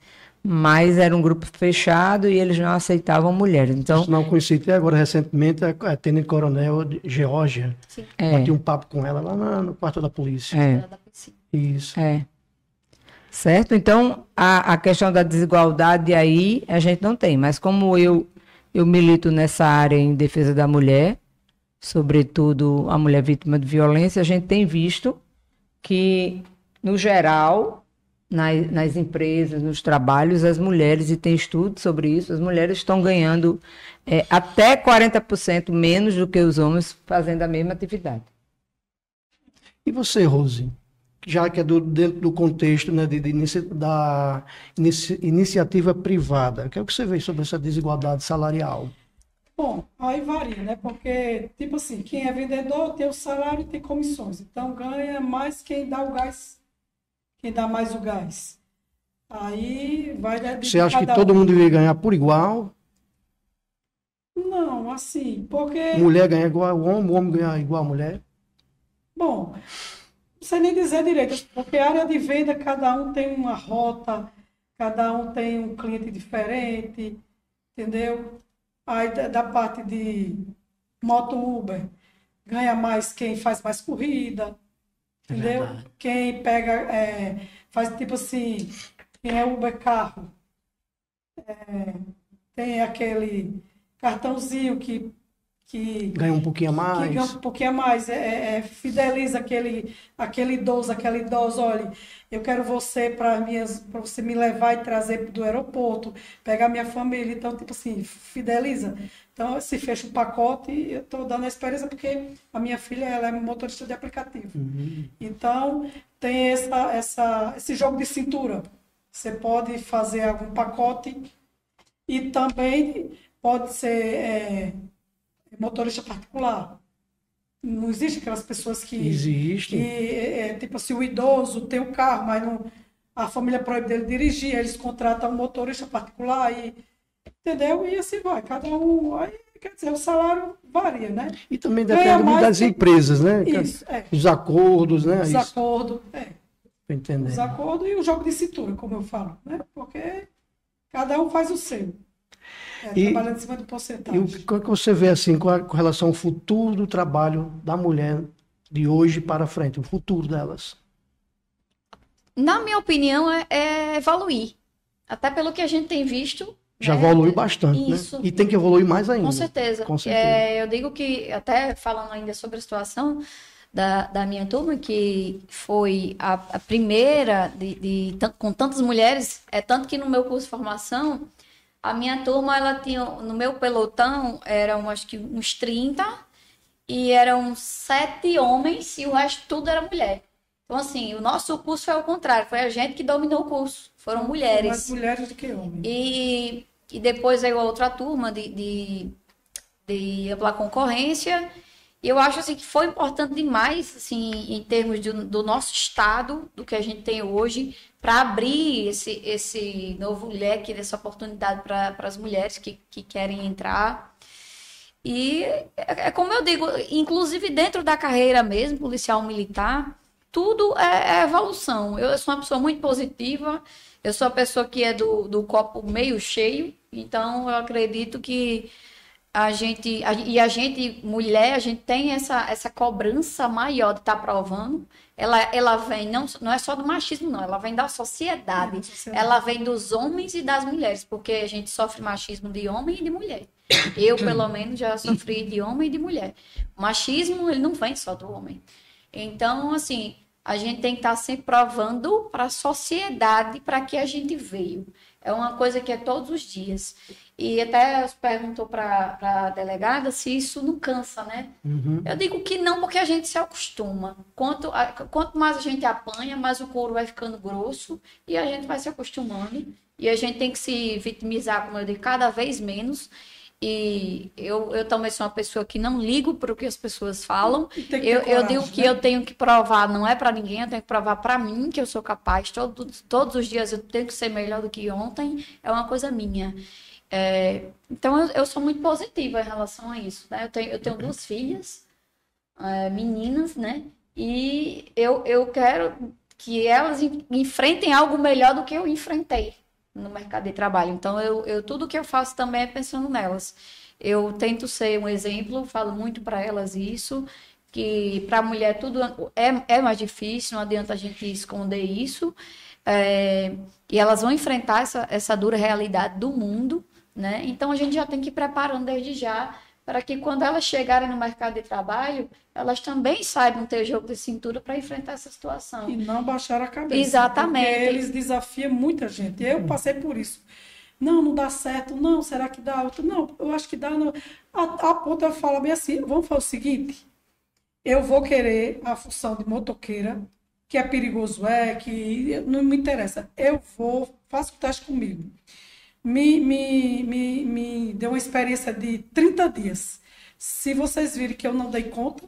Speaker 3: Mas era um grupo fechado e eles não aceitavam mulheres. Então,
Speaker 1: não conheci até agora, recentemente, a Tenente Coronel de Geórgia.
Speaker 4: Sim.
Speaker 1: Bati um papo com ela lá no quarto da polícia.
Speaker 4: Ela da polícia.
Speaker 1: Isso.
Speaker 3: Certo? Então, a questão da desigualdade aí a gente não tem. Mas como eu milito nessa área em defesa da mulher, sobretudo a mulher vítima de violência, a gente tem visto que, no geral, nas empresas, nos trabalhos, as mulheres, e tem estudos sobre isso, as mulheres estão ganhando até 40% menos do que os homens fazendo a mesma atividade.
Speaker 1: E você, Rose? Já que é dentro do contexto, né, da iniciativa privada, o que é que você vê sobre essa desigualdade salarial?
Speaker 2: Bom, aí varia, né? Porque, tipo assim, quem é vendedor tem o salário e tem comissões. Então, ganha mais quem dá o gás, quem dá mais o gás. Aí vai...
Speaker 1: Você acha que todo mundo deveria ganhar por igual?
Speaker 2: Não, assim, porque...
Speaker 1: Mulher ganha igual ao homem, o homem ganha igual a mulher?
Speaker 2: Bom, não sei nem dizer direito, porque a área de venda, cada um tem uma rota, cada um tem um cliente diferente, entendeu? Aí da parte de moto Uber, ganha mais quem faz mais corrida, entendeu? Quem pega, faz tipo assim, quem é Uber carro, tem aquele cartãozinho que
Speaker 1: Ganha um pouquinho a mais.
Speaker 2: Que ganha um pouquinho a mais, fideliza aquele idoso, aquela idosa, olha, eu quero você para você me levar e trazer do aeroporto, pegar minha família, então, tipo assim, fideliza. Então, se fecha o pacote, eu estou dando a experiência porque a minha filha, ela é motorista de aplicativo. Então, tem esse jogo de cintura. Você pode fazer algum pacote e também pode ser... motorista particular. Não existe aquelas pessoas que...
Speaker 1: Existe.
Speaker 2: Tipo assim, o idoso tem o carro, mas a família proíbe dele dirigir, eles contratam um motorista particular, entendeu? E assim vai, cada um... Aí, quer dizer, o salário varia, né?
Speaker 1: E também depende muito das empresas, né?
Speaker 2: Isso,
Speaker 1: Os acordos, né?
Speaker 2: Os acordos,
Speaker 1: Tô entendendo.
Speaker 2: Os acordos e o jogo de cintura, como eu falo, né? Porque cada um faz o seu. Trabalhando em cima do porcentagem.
Speaker 1: E o que você vê assim com relação ao futuro do trabalho da mulher de hoje para frente, o futuro delas?
Speaker 4: Na minha opinião, é evoluir. Até pelo que a gente tem visto.
Speaker 1: Já
Speaker 4: né?
Speaker 1: evoluiu bastante,
Speaker 4: Isso.
Speaker 1: né? E tem que evoluir mais ainda.
Speaker 4: Com certeza.
Speaker 1: Com certeza.
Speaker 4: Eu digo que, até falando ainda sobre a situação da minha turma, que foi a primeira com tantas mulheres, tanto que no meu curso de formação, a minha turma, ela tinha, no meu pelotão, eram acho que uns 30, e eram 7 homens, e o resto tudo era mulher. Então, assim, o nosso curso foi ao contrário, foi a gente que dominou o curso, foram mulheres.
Speaker 2: Mais mulheres do que homens.
Speaker 4: E depois veio a outra turma de ampla concorrência, e eu acho assim, que foi importante demais, assim, em termos do nosso estado, do que a gente tem hoje, para abrir esse novo leque dessa oportunidade para as mulheres que querem entrar. E como eu digo, inclusive dentro da carreira mesmo, policial militar, tudo é evolução. Eu sou uma pessoa muito positiva, eu sou a pessoa que é do copo meio cheio, então eu acredito que a gente, mulher, a gente tem essa cobrança maior de estar provando. Ela vem, não é só do machismo, não, ela vem da sociedade. Ela vem dos homens e das mulheres, porque a gente sofre machismo de homem e de mulher. Eu, pelo menos, já sofri de homem e de mulher. O machismo, ele não vem só do homem. Então, assim, a gente tem que estar sempre provando para a sociedade para que a gente veio. É uma coisa que é todos os dias. E até perguntou para a delegada se isso não cansa, né? Eu digo que não, porque a gente se acostuma. Quanto mais a gente apanha, mais o couro vai ficando grosso e a gente vai se acostumando. E a gente tem que se vitimizar, como eu digo, cada vez menos. E eu também sou uma pessoa que não ligo para o que as pessoas falam.
Speaker 2: E tem que ter
Speaker 4: Eu
Speaker 2: coragem,
Speaker 4: digo que
Speaker 2: né?
Speaker 4: eu tenho que provar, não é para ninguém, eu tenho que provar para mim que eu sou capaz. Todos os dias eu tenho que ser melhor do que ontem, é uma coisa minha. Então eu sou muito positiva em relação a isso, né? Eu tenho 2 filhas, meninas, né? E eu quero que elas enfrentem algo melhor do que eu enfrentei no mercado de trabalho. Então, tudo que eu faço também é pensando nelas. Eu tento ser um exemplo, falo muito para elas isso, que para a mulher tudo é mais difícil, não adianta a gente esconder isso. E elas vão enfrentar essa dura realidade do mundo, né? Então, a gente já tem que ir preparando desde já para que quando elas chegarem no mercado de trabalho, elas também saibam ter jogo de cintura para enfrentar essa situação.
Speaker 2: E não baixar a cabeça.
Speaker 4: Exatamente.
Speaker 2: Porque eles desafiam muita gente. Eu passei por isso. Não dá certo. Não, será que dá? Não, eu acho que dá. Não. A ponta eu falo bem assim, vamos fazer o seguinte, eu vou querer a função de motoqueira, que é perigoso, que não me interessa. Eu faço o teste comigo. Me deu uma experiência de 30 dias. Se vocês virem que eu não dei conta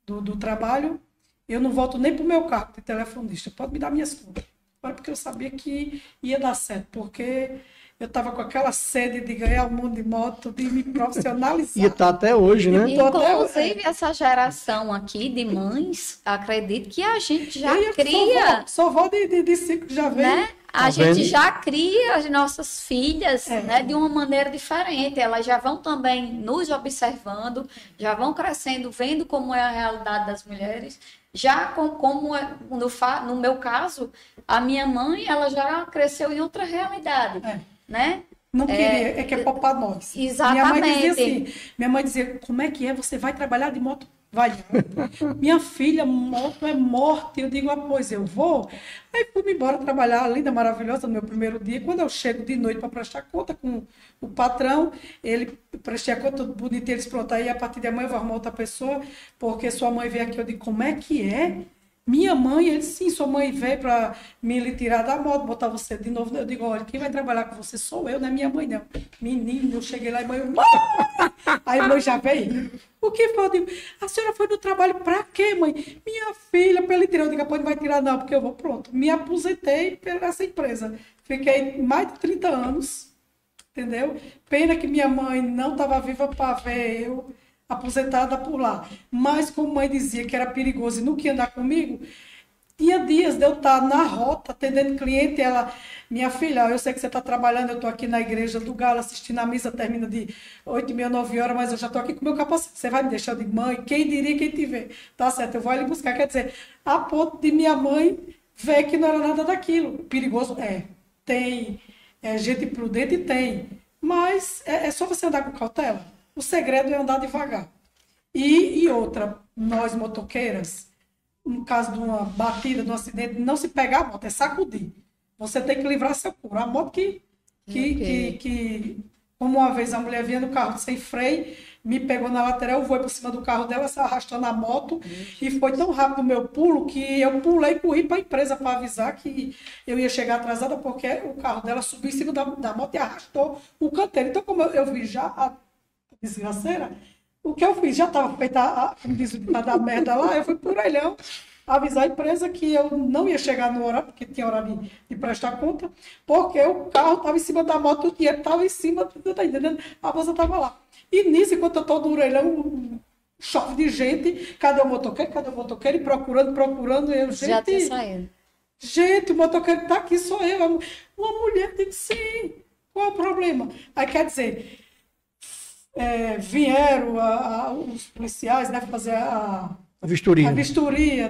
Speaker 2: do trabalho, eu não volto nem para o meu cargo de telefonista. Pode me dar minhas contas. Porque eu sabia que ia dar certo. Porque eu estava com aquela sede de ganhar o mundo de moto, de me profissionalizar.
Speaker 1: E está até hoje, né?
Speaker 4: Inclusive, essa geração aqui de mães, acredito que a gente já cria.
Speaker 2: Só vó de 5 já veio.
Speaker 4: Né? A gente já cria as nossas filhas, né, de uma maneira diferente. Elas já vão também nos observando, já vão crescendo, vendo como é a realidade das mulheres. Já como no meu caso, a minha mãe, ela já cresceu em outra realidade, né?
Speaker 2: Não queria, que é para nós.
Speaker 4: Exatamente.
Speaker 2: Minha mãe dizia, como é que é? Você vai trabalhar de moto? Vai. Minha filha, moto é morte. Eu digo, pois eu vou. Aí fui embora trabalhar, linda, maravilhosa, no meu primeiro dia. Quando eu chego de noite para prestar conta com o patrão, ele prestei a conta, tudo bonito, eles pronto. Aí a partir de amanhã eu vou arrumar outra pessoa, porque sua mãe veio aqui. Eu digo, como é que é? Minha mãe, ele sim, sua mãe veio para me tirar da moto, botar você de novo. Eu digo, olha, quem vai trabalhar com você sou eu, não é minha mãe, não. Menino, eu cheguei lá e mãe, aí a mãe já veio. O que foi? Eu digo, a senhora foi no trabalho para quê, mãe? Minha filha, para ele tirar. Eu digo, depois não vai tirar não, porque eu vou, pronto. Me aposentei nessa empresa. Fiquei mais de 30 anos, entendeu? Pena que minha mãe não estava viva para ver eu aposentada por lá. Mas como mãe dizia que era perigoso e não queria andar comigo, tinha dias de eu estar na rota, atendendo cliente, ela, minha filha, eu sei que você está trabalhando, eu estou aqui na igreja do Galo, assistindo a missa, termina de 8h30, 9h, mas eu já estou aqui com o meu capacete, você vai me deixar? Eu digo, mãe, quem diria, quem te vê? Tá certo, eu vou ali buscar, quer dizer, a ponto de minha mãe ver que não era nada daquilo. Perigoso? Tem. Gente prudente? Tem. Mas é só você andar com cautela. O segredo é andar devagar. E outra, nós motoqueiras, no caso de uma batida, de um acidente, não se pegar a moto, é sacudir. Você tem que livrar seu couro. A moto que como uma vez a mulher vinha no carro sem freio, me pegou na lateral, eu vou por cima do carro dela, se arrastando a moto, e foi tão rápido o meu pulo que eu pulei e corri para a empresa para avisar que eu ia chegar atrasada, porque o carro dela subiu em cima da moto e arrastou o canteiro. Então, como eu vi já a desgraceira, o que eu fiz? Já estava feita a merda lá, eu fui por orelhão avisar a empresa que eu não ia chegar no horário, porque tinha horário de prestar conta, porque o carro estava em cima da moto, o dinheiro estava em cima, tá entendendo? A moça estava lá. E nisso, enquanto eu estou no orelhão, um choque de gente, cadê o motoqueiro? E procurando, eu, gente...
Speaker 4: Já tinha saído.
Speaker 2: Gente, o motoqueiro está aqui, sou eu. Uma mulher tem que sim. Qual é o problema? Aí, quer dizer, vieram os policiais, né, fazer a vistoria,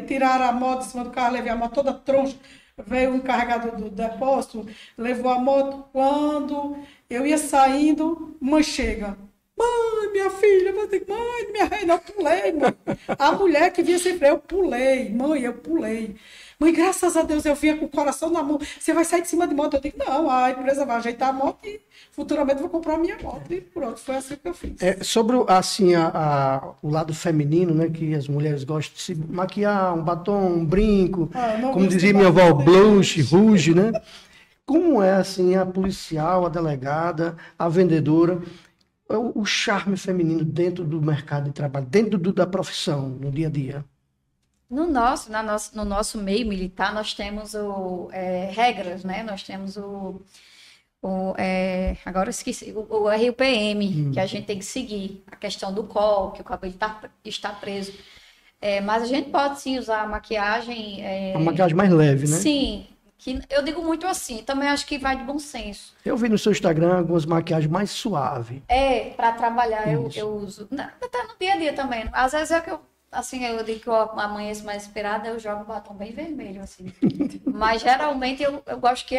Speaker 2: tiraram a moto de cima do carro, levei a moto toda troncha, veio o encarregado do depósito, levou a moto. Quando eu ia saindo, mãe chega. Mãe, minha filha, mãe, minha reina, eu pulei, mãe. A mulher que vinha sem freio, eu pulei. Mãe, graças a Deus, eu vinha com o coração na mão. Você vai sair de cima de moto? Eu digo, não, a empresa vai ajeitar a moto e futuramente eu vou comprar a minha moto. E pronto, foi assim que eu fiz.
Speaker 1: Sobre, assim, o lado feminino, né, que as mulheres gostam de se maquiar, um batom, um brinco, como dizia minha avó, blush, rouge, né? Como é, assim, a policial, a delegada, a vendedora... o charme feminino dentro do mercado de trabalho, dentro da profissão, no dia a dia?
Speaker 4: No nosso meio militar, nós temos regras, né? Nós temos agora eu esqueci, o RUPM, que a gente tem que seguir. A questão do coque, o cabelo está preso. Mas a gente pode sim usar a maquiagem.
Speaker 1: Uma maquiagem mais leve, né?
Speaker 4: Sim, que eu digo muito assim, também acho que vai de bom senso.
Speaker 1: Eu vi no seu Instagram algumas maquiagens mais suaves.
Speaker 4: Para trabalhar eu uso. Até no dia a dia também. Às vezes que eu digo que eu amanheço mais inspirada, eu jogo um batom bem vermelho, assim. Mas geralmente eu gosto que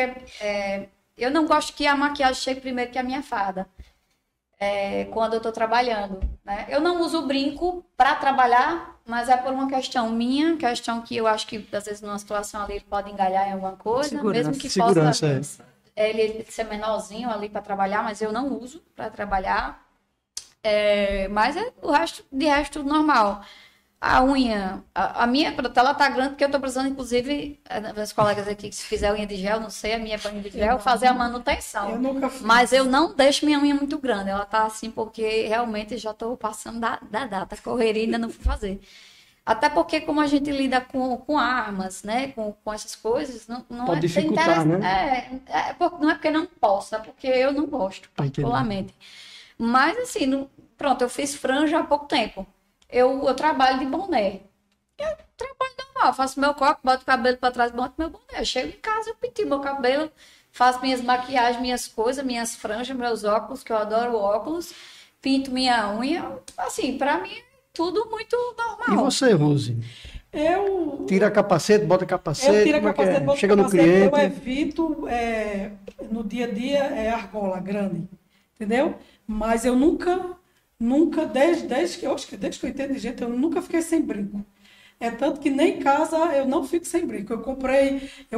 Speaker 4: eu não gosto que a maquiagem chegue primeiro que a minha farda. Quando eu estou trabalhando, né? Eu não uso brinco para trabalhar, mas é por uma questão minha, questão que eu acho que às vezes numa situação ali ele pode engalhar em alguma coisa, mesmo que possa ele ser menorzinho ali para trabalhar, mas eu não uso para trabalhar. Mas de resto normal. A unha, a minha, ela tá grande porque eu tô precisando, inclusive, meus colegas aqui que se fizer unha de gel, não sei, a minha banha de gel, fazer a manutenção.
Speaker 2: Eu nunca fiz.
Speaker 4: Mas eu não deixo minha unha muito grande, ela tá assim porque realmente já tô passando da data, correria ainda não fui fazer. Até porque como a gente lida com armas, né, com essas coisas, não
Speaker 1: pode dificultar, né?
Speaker 4: Não é porque não posso, é porque eu não gosto, particularmente. Mas assim, pronto, eu fiz franja há pouco tempo. Eu trabalho de boné. Eu trabalho normal, faço meu coque, boto o cabelo para trás, boto meu boné. Chego em casa, eu pintei meu cabelo, faço minhas maquiagens, minhas coisas, minhas franjas, meus óculos, que eu adoro óculos, pinto minha unha. Assim, para mim é tudo muito normal.
Speaker 1: E você, Rose?
Speaker 2: Eu
Speaker 1: tira capacete, bota capacete,
Speaker 2: eu tiro capacete, boto
Speaker 1: chega
Speaker 2: capacete,
Speaker 1: no cliente.
Speaker 2: eu evito no dia a dia argola grande, entendeu? Mas eu nunca, desde que eu entendo de gente, eu nunca fiquei sem brinco. É tanto que nem em casa eu não fico sem brinco. Eu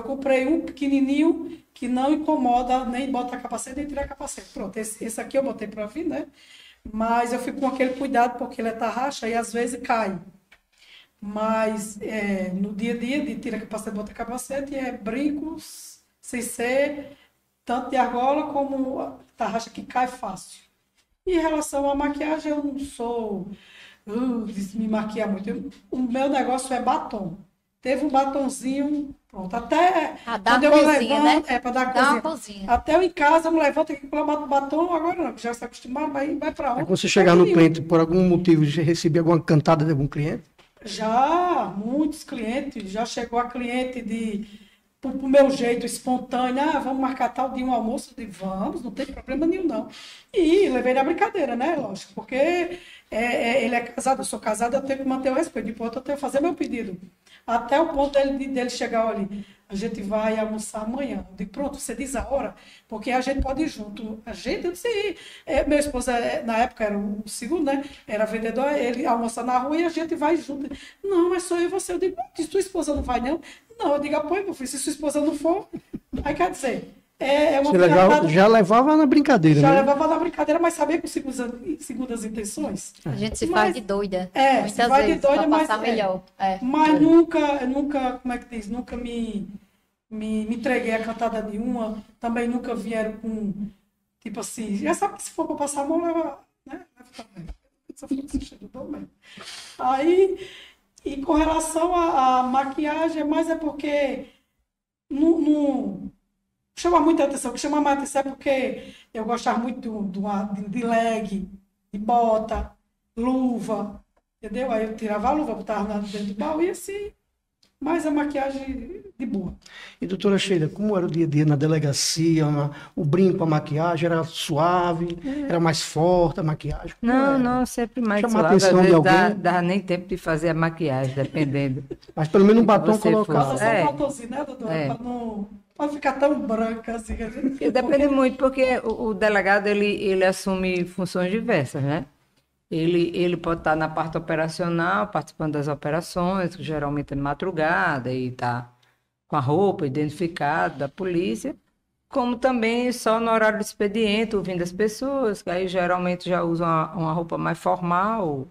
Speaker 2: comprei um pequenininho que não incomoda, nem bota capacete, nem tira capacete. Pronto, esse aqui eu botei para vir, né? Mas eu fico com aquele cuidado porque ele é tarraxa e às vezes cai. Mas no dia a dia, de tira capacete, bota capacete, brincos, sem ser tanto de argola como tarraxa que cai fácil. Em relação à maquiagem, eu não sou de me maquiar muito. O meu negócio é batom. Teve um batonzinho, pronto. Até
Speaker 4: quando eu me levanto,
Speaker 2: né? Para dar uma cozinha. Até eu em casa, eu me levanto aqui com o batom, agora não, já está acostumado, vai para onde?
Speaker 1: Quando você chegar no cliente, por algum motivo, já recebeu alguma cantada de algum cliente?
Speaker 2: Já, muitos clientes. Já chegou a cliente pro meu jeito espontâneo, vamos marcar tal dia um almoço, eu digo, vamos, não tem problema nenhum, não. E levei na brincadeira, né, lógico, porque ele é casado, eu sou casada, eu tenho que manter o respeito, depois eu tenho que fazer meu pedido. Até o ponto dele chegar, olha, a gente vai almoçar amanhã. Eu digo, pronto, você diz a hora, porque a gente pode ir junto. Eu disse, meu esposo, na época, era o segundo, né, era vendedor, ele almoça na rua e a gente vai junto. Não, é só eu e você. Eu digo, sua esposa não vai, não? Não, eu digo, apoio, meu filho, se sua esposa não for, aí quer dizer, uma
Speaker 1: você já levava na brincadeira,
Speaker 2: já
Speaker 1: né?
Speaker 2: levava na brincadeira, mas sabia com segundas intenções.
Speaker 4: A gente se faz de doida.
Speaker 2: Muitas vezes, de doida,
Speaker 4: mas passar melhor.
Speaker 2: Mas nunca, como é que diz, nunca me entreguei a cantada nenhuma, também nunca vieram com, tipo assim, já sabe que se for para passar a mão, leva, né? Só for do bom mesmo. Aí... E com relação à maquiagem, mas é porque não chama muita atenção. O que chama mais atenção é porque eu gostava muito de leg, de bota, luva, entendeu? Aí eu tirava a luva, botava dentro do baú e assim, mas a maquiagem de boa.
Speaker 1: E doutora Sheila, como era o dia a dia na delegacia? O brinco, a maquiagem era suave? Era mais forte a maquiagem?
Speaker 3: Não, sempre mais
Speaker 1: Chama
Speaker 3: suave.
Speaker 1: a atenção
Speaker 3: Às
Speaker 1: de
Speaker 3: vezes
Speaker 1: alguém?
Speaker 3: dá nem tempo de fazer a maquiagem, dependendo.
Speaker 1: Mas pelo menos um batom
Speaker 3: você
Speaker 1: colocava.
Speaker 3: for.
Speaker 2: Só um batomzinho, né, doutora? Para não ficar tão branca assim.
Speaker 3: Depende muito, porque o delegado ele assume funções diversas, né? Ele pode estar na parte operacional, participando das operações, que geralmente é de madrugada, e está com a roupa identificada da polícia, como também só no horário do expediente, ouvindo as pessoas, que aí geralmente já usa uma roupa mais formal,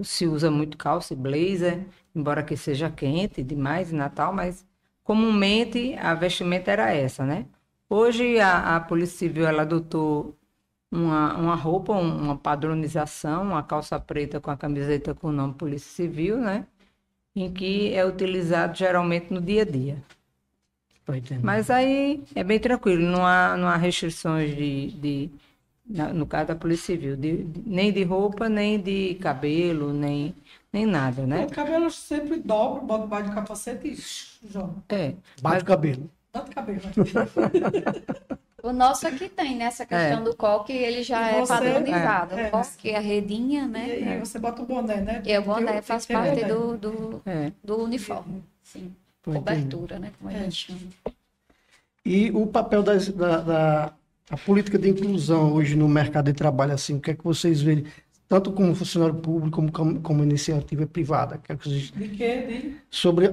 Speaker 3: se usa muito calça e blazer, embora que seja quente demais em Natal, mas comumente a vestimenta era essa, né? Hoje a Polícia Civil ela adotou uma roupa, uma padronização, uma calça preta com a camiseta com o nome Polícia Civil, né? Em que é utilizado geralmente no dia a dia. Mas aí é bem tranquilo, não há restrições no caso da Polícia Civil, nem de roupa, nem de cabelo, nem nada, né?
Speaker 2: O cabelo eu sempre dobro, boto baixo do capacete e jogo.
Speaker 1: Bate o cabelo.
Speaker 2: Bate o cabelo.
Speaker 4: O nosso aqui tem, né? Essa questão do coque, ele já é padronizado. O coque, a redinha, né?
Speaker 2: E aí você bota o boné, né?
Speaker 4: E o boné faz parte do uniforme. Sim. Cobertura, né? Como a gente chama.
Speaker 1: E o papel a política de inclusão hoje no mercado de trabalho, assim, o que é que vocês veem, tanto como funcionário público como iniciativa privada? Que é que vocês...
Speaker 2: De quê?
Speaker 1: Sobre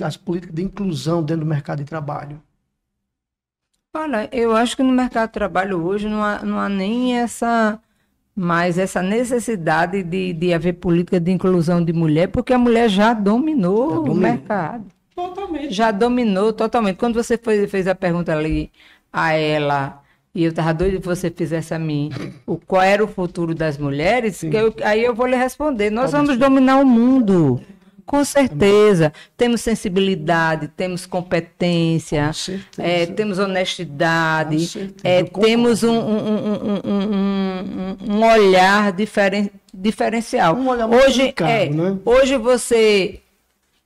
Speaker 1: as políticas de inclusão dentro do mercado de trabalho.
Speaker 3: Olha, eu acho que no mercado de trabalho hoje não há nem essa necessidade de haver política de inclusão de mulher, porque a mulher já dominou o mercado.
Speaker 2: Totalmente.
Speaker 3: Já dominou totalmente. Quando você fez a pergunta ali a ela, e eu estava doida que você fizesse a mim, qual era o futuro das mulheres, aí eu vou lhe responder. Nós vamos dominar o mundo. Com certeza. Temos sensibilidade, temos competência, temos honestidade, temos um olhar diferencial.
Speaker 1: Um olhar
Speaker 3: hoje,
Speaker 1: né?
Speaker 3: Hoje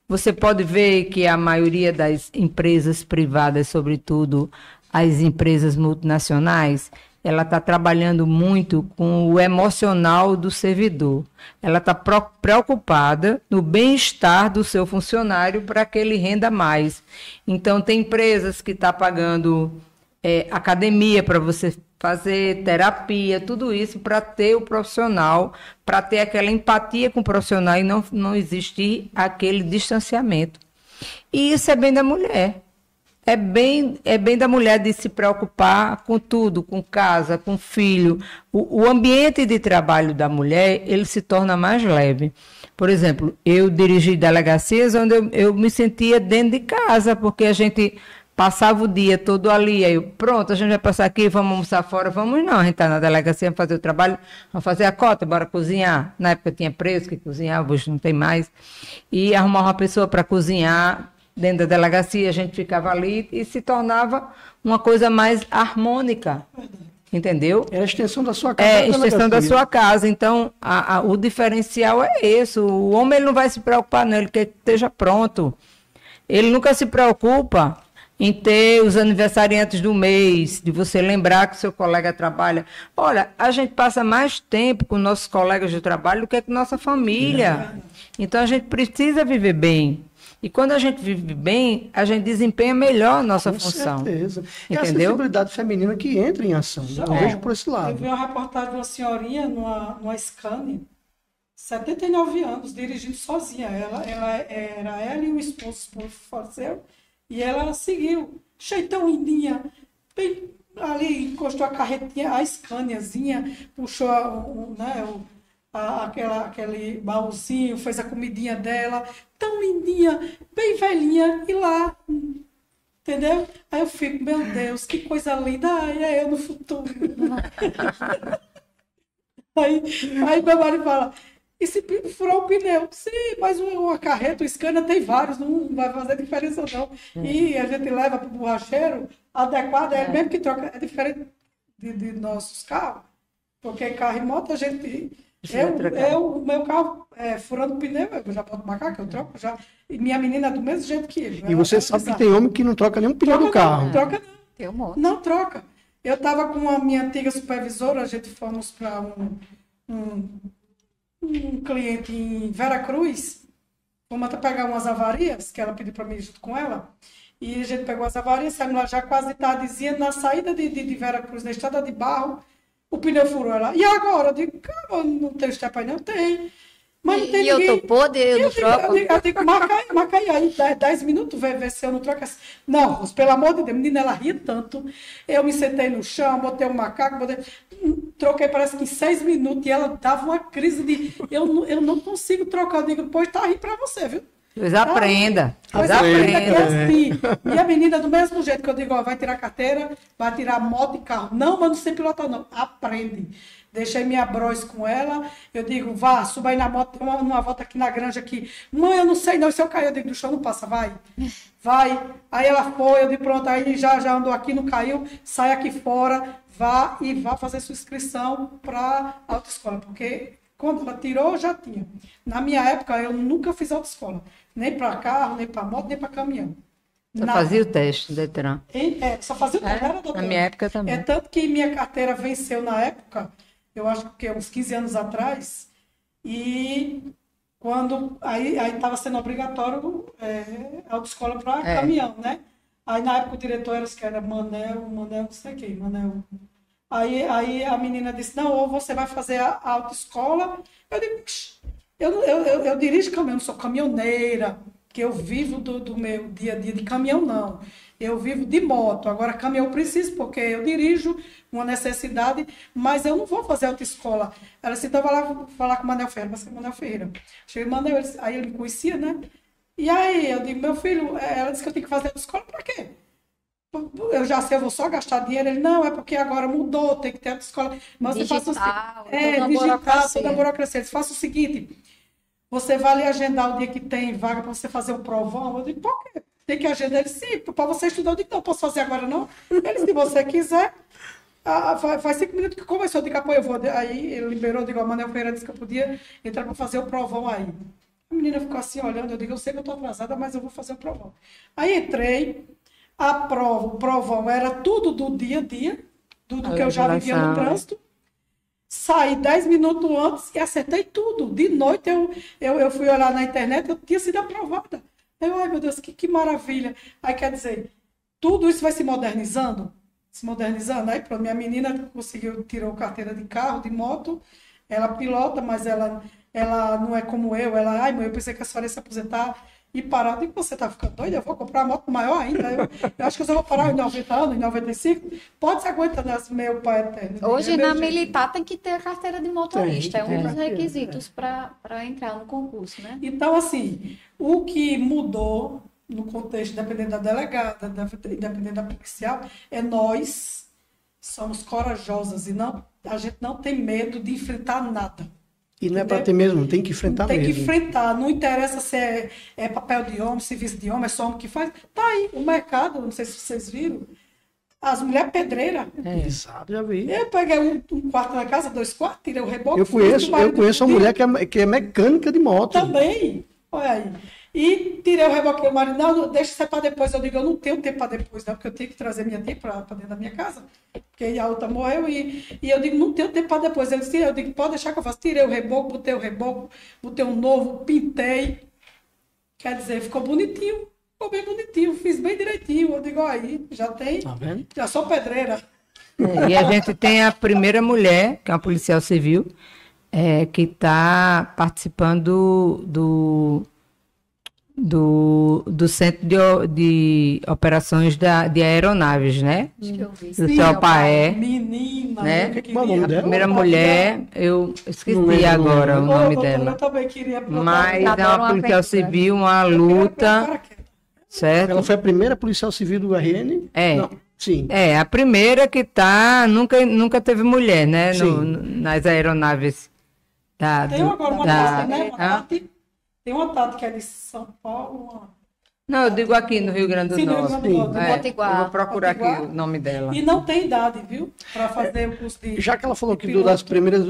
Speaker 3: você pode ver que a maioria das empresas privadas, sobretudo as empresas multinacionais, ela está trabalhando muito com o emocional do servidor. Ela está preocupada no bem-estar do seu funcionário para que ele renda mais. Então, tem empresas que estão pagando academia para você fazer terapia, tudo isso para ter o profissional, para ter aquela empatia com o profissional e não existir aquele distanciamento. E isso é bem da mulher. É bem da mulher de se preocupar com tudo, com casa, com filho. O ambiente de trabalho da mulher, ele se torna mais leve. Por exemplo, eu dirigi delegacias onde eu me sentia dentro de casa, porque a gente passava o dia todo ali. Aí pronto, a gente vai passar aqui, vamos almoçar fora. Vamos não, a gente está na delegacia, vamos fazer o trabalho, vamos fazer a cota, bora cozinhar. Na época tinha preso que cozinhava, hoje não tem mais. E arrumar uma pessoa para cozinhar. Dentro da delegacia, a gente ficava ali e se tornava uma coisa mais harmônica, entendeu?
Speaker 1: É a extensão da sua casa.
Speaker 3: É a extensão da sua casa. Então, o diferencial é esse. O homem ele não vai se preocupar, não. Ele quer que esteja pronto. Ele nunca se preocupa em ter os aniversariantes do mês, de você lembrar que seu colega trabalha. Olha, a gente passa mais tempo com nossos colegas de trabalho do que com nossa família. Então, a gente precisa viver bem. E quando a gente vive bem, a gente desempenha melhor a nossa função.
Speaker 1: Com certeza.
Speaker 3: Entendeu?
Speaker 1: É a sensibilidade feminina que entra em ação. Eu vejo por esse lado.
Speaker 2: Eu vi uma reportagem de uma senhorinha numa Scania, 79 anos, dirigindo sozinha. Era ela e o esposo faleceu, e ela seguiu. Achei tão lindinha. Bem, ali encostou a carretinha, a Scaniazinha, puxou aquele baúzinho, fez a comidinha dela, tão lindinha, bem velhinha, e lá, entendeu? Aí eu fico, meu Deus, que coisa linda, é eu no futuro. aí meu marido fala, e se furar o pneu? Sim, mas uma carreta, o Scania tem vários, não vai fazer diferença não. E a gente leva para o borracheiro adequado, mesmo que troca, é diferente de nossos carros, porque carro e moto a gente... o meu carro furando o pneu, eu já boto macaco, eu troco já. E minha menina é do mesmo jeito que ele.
Speaker 1: E você sabe que tem homem que não troca nenhum pneu do carro.
Speaker 2: Não troca não.
Speaker 4: Tem um monte.
Speaker 2: Não troca. Eu estava com a minha antiga supervisora, a gente fomos para um cliente em Veracruz, fomos até pegar umas avarias, que ela pediu para mim ir junto com ela, e a gente pegou as avarias, saímos lá já quase tardezinha, na saída de Veracruz, na estrada de barro, o pneu furou ela. E agora? Eu digo, cara, não tem step aí, não tem. Mas não tem
Speaker 4: ninguém. E eu tô podre, eu não troco.
Speaker 2: Eu digo, marca aí, 10 minutos, ver se eu não troco. Não, Rose, pelo amor de Deus, menina, ela ria tanto. Eu me sentei no chão, botei um macaco, troquei parece que em 6 minutos, e ela dava uma crise de, eu não consigo trocar. Eu digo, pois tá aí pra você, viu?
Speaker 3: Pois aprenda.
Speaker 2: Pois aprenda que é assim. Minha menina, do mesmo jeito que eu digo, ó, vai tirar carteira, vai tirar moto e carro. Não, mas não sei pilotar, não. Aprende. Deixei minha Bros com ela. Eu digo, vá, suba aí na moto, uma volta aqui na granja aqui. Mãe, eu não sei não, se eu cair, eu digo, do chão não passa, vai. Vai. Aí ela foi, eu digo, pronto, aí já andou aqui, não caiu, sai aqui fora, vá fazer sua inscrição para autoescola, porque quando ela tirou, já tinha. Na minha época, eu nunca fiz autoescola. Nem para carro, nem para moto, nem para caminhão.
Speaker 3: Só fazia o teste, Detran.
Speaker 2: Só fazia o teste, era, doutora?
Speaker 3: Na minha época também.
Speaker 2: É tanto que minha carteira venceu na época, eu acho que uns 15 anos atrás, e quando aí estava sendo obrigatório autoescola para caminhão, né? Aí na época o diretor era Manel, não sei quem, Manel. Aí a menina disse, não, ou você vai fazer a autoescola. Eu digo, eu dirijo caminhão, não sou caminhoneira, que eu vivo do meu dia a dia de caminhão, não. Eu vivo de moto. Agora, caminhão eu preciso, porque eu dirijo, uma necessidade, mas eu não vou fazer autoescola. Ela disse, então vai lá falar com o Manel Ferreira, vai ser Manel Ferreira. Cheguei Manel, aí ele me conhecia, né? E aí eu digo, meu filho, ela disse que eu tenho que fazer autoescola, para quê? Eu já sei, eu vou só gastar dinheiro. Ele, não, é porque agora mudou, tem que ter autoescola. Mas
Speaker 4: digital,
Speaker 2: você faça digital, toda a burocracia. Eles façam o seguinte, você vai ali agendar o dia que tem vaga para você fazer o provão. Eu digo, por quê? Tem que agendar. Ele, sim, para você estudar. Eu digo, não, posso fazer agora não? Ele, se você quiser, faz 5 minutos que começou. Eu digo, pô, eu vou. Aí ele liberou, eu digo, a Manel Ferreira disse que eu podia entrar para fazer o provão aí. A menina ficou assim olhando, eu digo, eu sei que eu estou atrasada, mas eu vou fazer o provão. Aí entrei, a prova, o provão era tudo do dia a dia, do que eu já vivia no trânsito. Saí 10 minutos antes e acertei tudo. De noite eu fui olhar na internet, eu tinha sido aprovada. Ai meu Deus, que maravilha. Aí quer dizer, tudo isso vai se modernizando. Aí pronto, minha menina conseguiu, tirou carteira de carro, de moto, ela pilota, mas ela não é como ai mãe, eu pensei que a senhora ia se aposentar e parar. Eu digo, você tá ficando doida? Eu vou comprar uma moto maior ainda. Eu acho que eu só vou parar em 90 anos, em 95. Pode se aguentar, meu pai eterno.
Speaker 4: Hoje na militar tem que ter a carteira de motorista. É um dos requisitos para entrar no concurso, né?
Speaker 2: Então, assim, o que mudou no contexto, dependendo da delegada, dependendo da policial, nós somos corajosas e a gente não tem medo de enfrentar nada.
Speaker 1: E não é para ter mesmo, tem que enfrentar mesmo.
Speaker 2: Tem que enfrentar, não interessa se é papel de homem, serviço de homem, é só homem que faz. Tá aí, o mercado, não sei se vocês viram, as mulheres pedreiras.
Speaker 1: Exato, já vi.
Speaker 2: Eu peguei um quarto na casa, 2 quartos, tirei o reboque.
Speaker 1: Eu conheço uma mulher que é mecânica de moto.
Speaker 2: Também, olha aí. E tirei o reboque, o marido, não, deixa isso para depois. Eu digo, eu não tenho tempo para depois, não, porque eu tenho que trazer minha tia para dentro da minha casa, porque a outra morreu, e eu digo, não tenho tempo para depois. Ele disse, eu digo, pode deixar que eu faço. Tirei o reboque, botei um novo, pintei. Quer dizer, ficou bonitinho, ficou bem bonitinho, fiz bem direitinho. Eu digo, aí, já tem, já sou pedreira.
Speaker 3: E a gente tem a primeira mulher, que é uma policial civil, que está participando do Centro de Operações de Aeronaves, né?
Speaker 4: Acho que eu vi.
Speaker 3: Do CELPAE.
Speaker 2: Menina,
Speaker 3: né?
Speaker 1: A
Speaker 3: primeira mulher, eu esqueci agora o nome dela.
Speaker 2: Eu também queria.
Speaker 3: Mas é uma policial civil, uma luta, certo?
Speaker 1: Ela foi a primeira policial civil do RN?
Speaker 3: Não,
Speaker 1: sim.
Speaker 3: A primeira que nunca teve mulher, né? Nas aeronaves
Speaker 2: Tem agora uma Tati, né? Tem uma Tati que é de São Paulo.
Speaker 3: Não, eu digo aqui no Rio Grande do Norte.
Speaker 4: Potiguar.
Speaker 3: Eu vou procurar aqui o nome dela.
Speaker 2: E não tem idade, viu? Para fazer o curso de.
Speaker 1: Já que ela falou que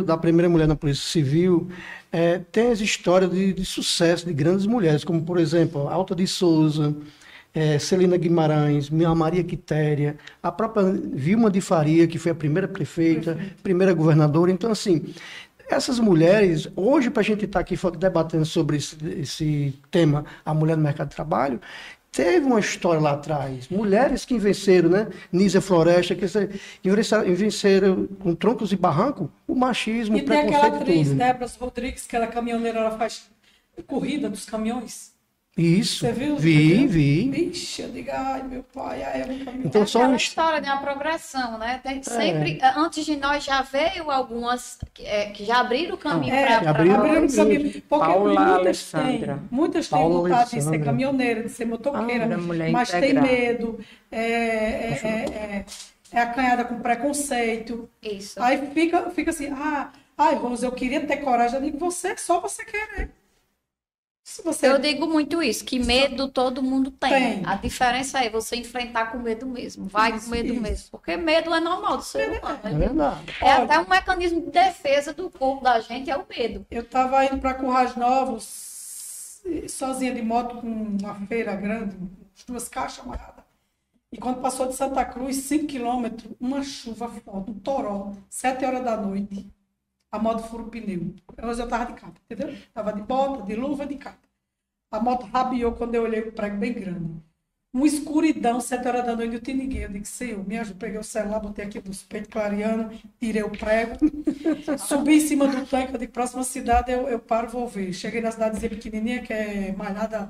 Speaker 1: da primeira mulher na Polícia Civil, tem as histórias de sucesso de grandes mulheres, como, por exemplo, Alta de Souza, Celina Guimarães, Maria Quitéria, a própria Vilma de Faria, que foi a primeira prefeita, primeira governadora. Então, assim, essas mulheres, hoje, para a gente estar aqui debatendo sobre esse tema, a mulher no mercado de trabalho, teve uma história lá atrás. Mulheres que venceram, né? Nízia Floresta, que venceram com troncos e barranco o machismo, o preconceito.
Speaker 2: E tem aquela atriz, Débora Rodrigues, que ela é caminhoneira, ela faz corrida dos caminhões.
Speaker 1: Isso.
Speaker 2: Você viu?
Speaker 1: Vi.
Speaker 2: Vixe, eu digo, ai, meu pai, aí eu nunca me...
Speaker 1: Então,
Speaker 4: É
Speaker 1: só
Speaker 4: aquela
Speaker 1: um...
Speaker 4: história de uma progressão, né? Tem sempre, antes de nós já veio algumas que já abriram o caminho para
Speaker 1: abriram
Speaker 2: Abriram
Speaker 1: o
Speaker 2: o caminho. Porque
Speaker 3: Paula
Speaker 2: muitas
Speaker 3: Alessandra.
Speaker 2: muitas têm
Speaker 1: Paula
Speaker 2: vontade de ser
Speaker 1: Alessandra.
Speaker 2: caminhoneira, de ser motoqueira,
Speaker 3: Ah, mulher
Speaker 2: mas tem
Speaker 3: integral.
Speaker 2: medo, é acanhada com preconceito.
Speaker 4: isso.
Speaker 2: Aí fica assim, ai, Rose, eu queria ter coragem. Eu digo, só você querer. Se você...
Speaker 4: Eu digo muito isso, que medo todo mundo tem.
Speaker 2: Tem.
Speaker 4: A diferença é você enfrentar com medo mesmo. Vai com medo
Speaker 2: Isso.
Speaker 4: mesmo. Porque medo é normal do ser humano.
Speaker 1: É verdade.
Speaker 4: É até um mecanismo de defesa do corpo da gente, é o medo.
Speaker 2: Eu estava indo para Currais Novos, sozinha de moto, com uma feira grande, 2 caixas amarradas. E quando passou de Santa Cruz, 5 quilômetros, uma chuva forte, um toró, 7 horas da noite. A moto furou o pneu. Hoje eu estava de capa, entendeu? Estava de bota, de luva, de capa. A moto rabiou quando eu olhei o prego bem grande. Uma escuridão, 7 horas da noite, não tinha ninguém. Eu disse, Senhor, me ajuda. Peguei o celular, botei aqui dos peitos clareando, tirei o prego, subi em cima do tanque. Eu disse, próxima cidade eu paro, vou ver. Cheguei na cidadezinha pequenininha, que é malhada,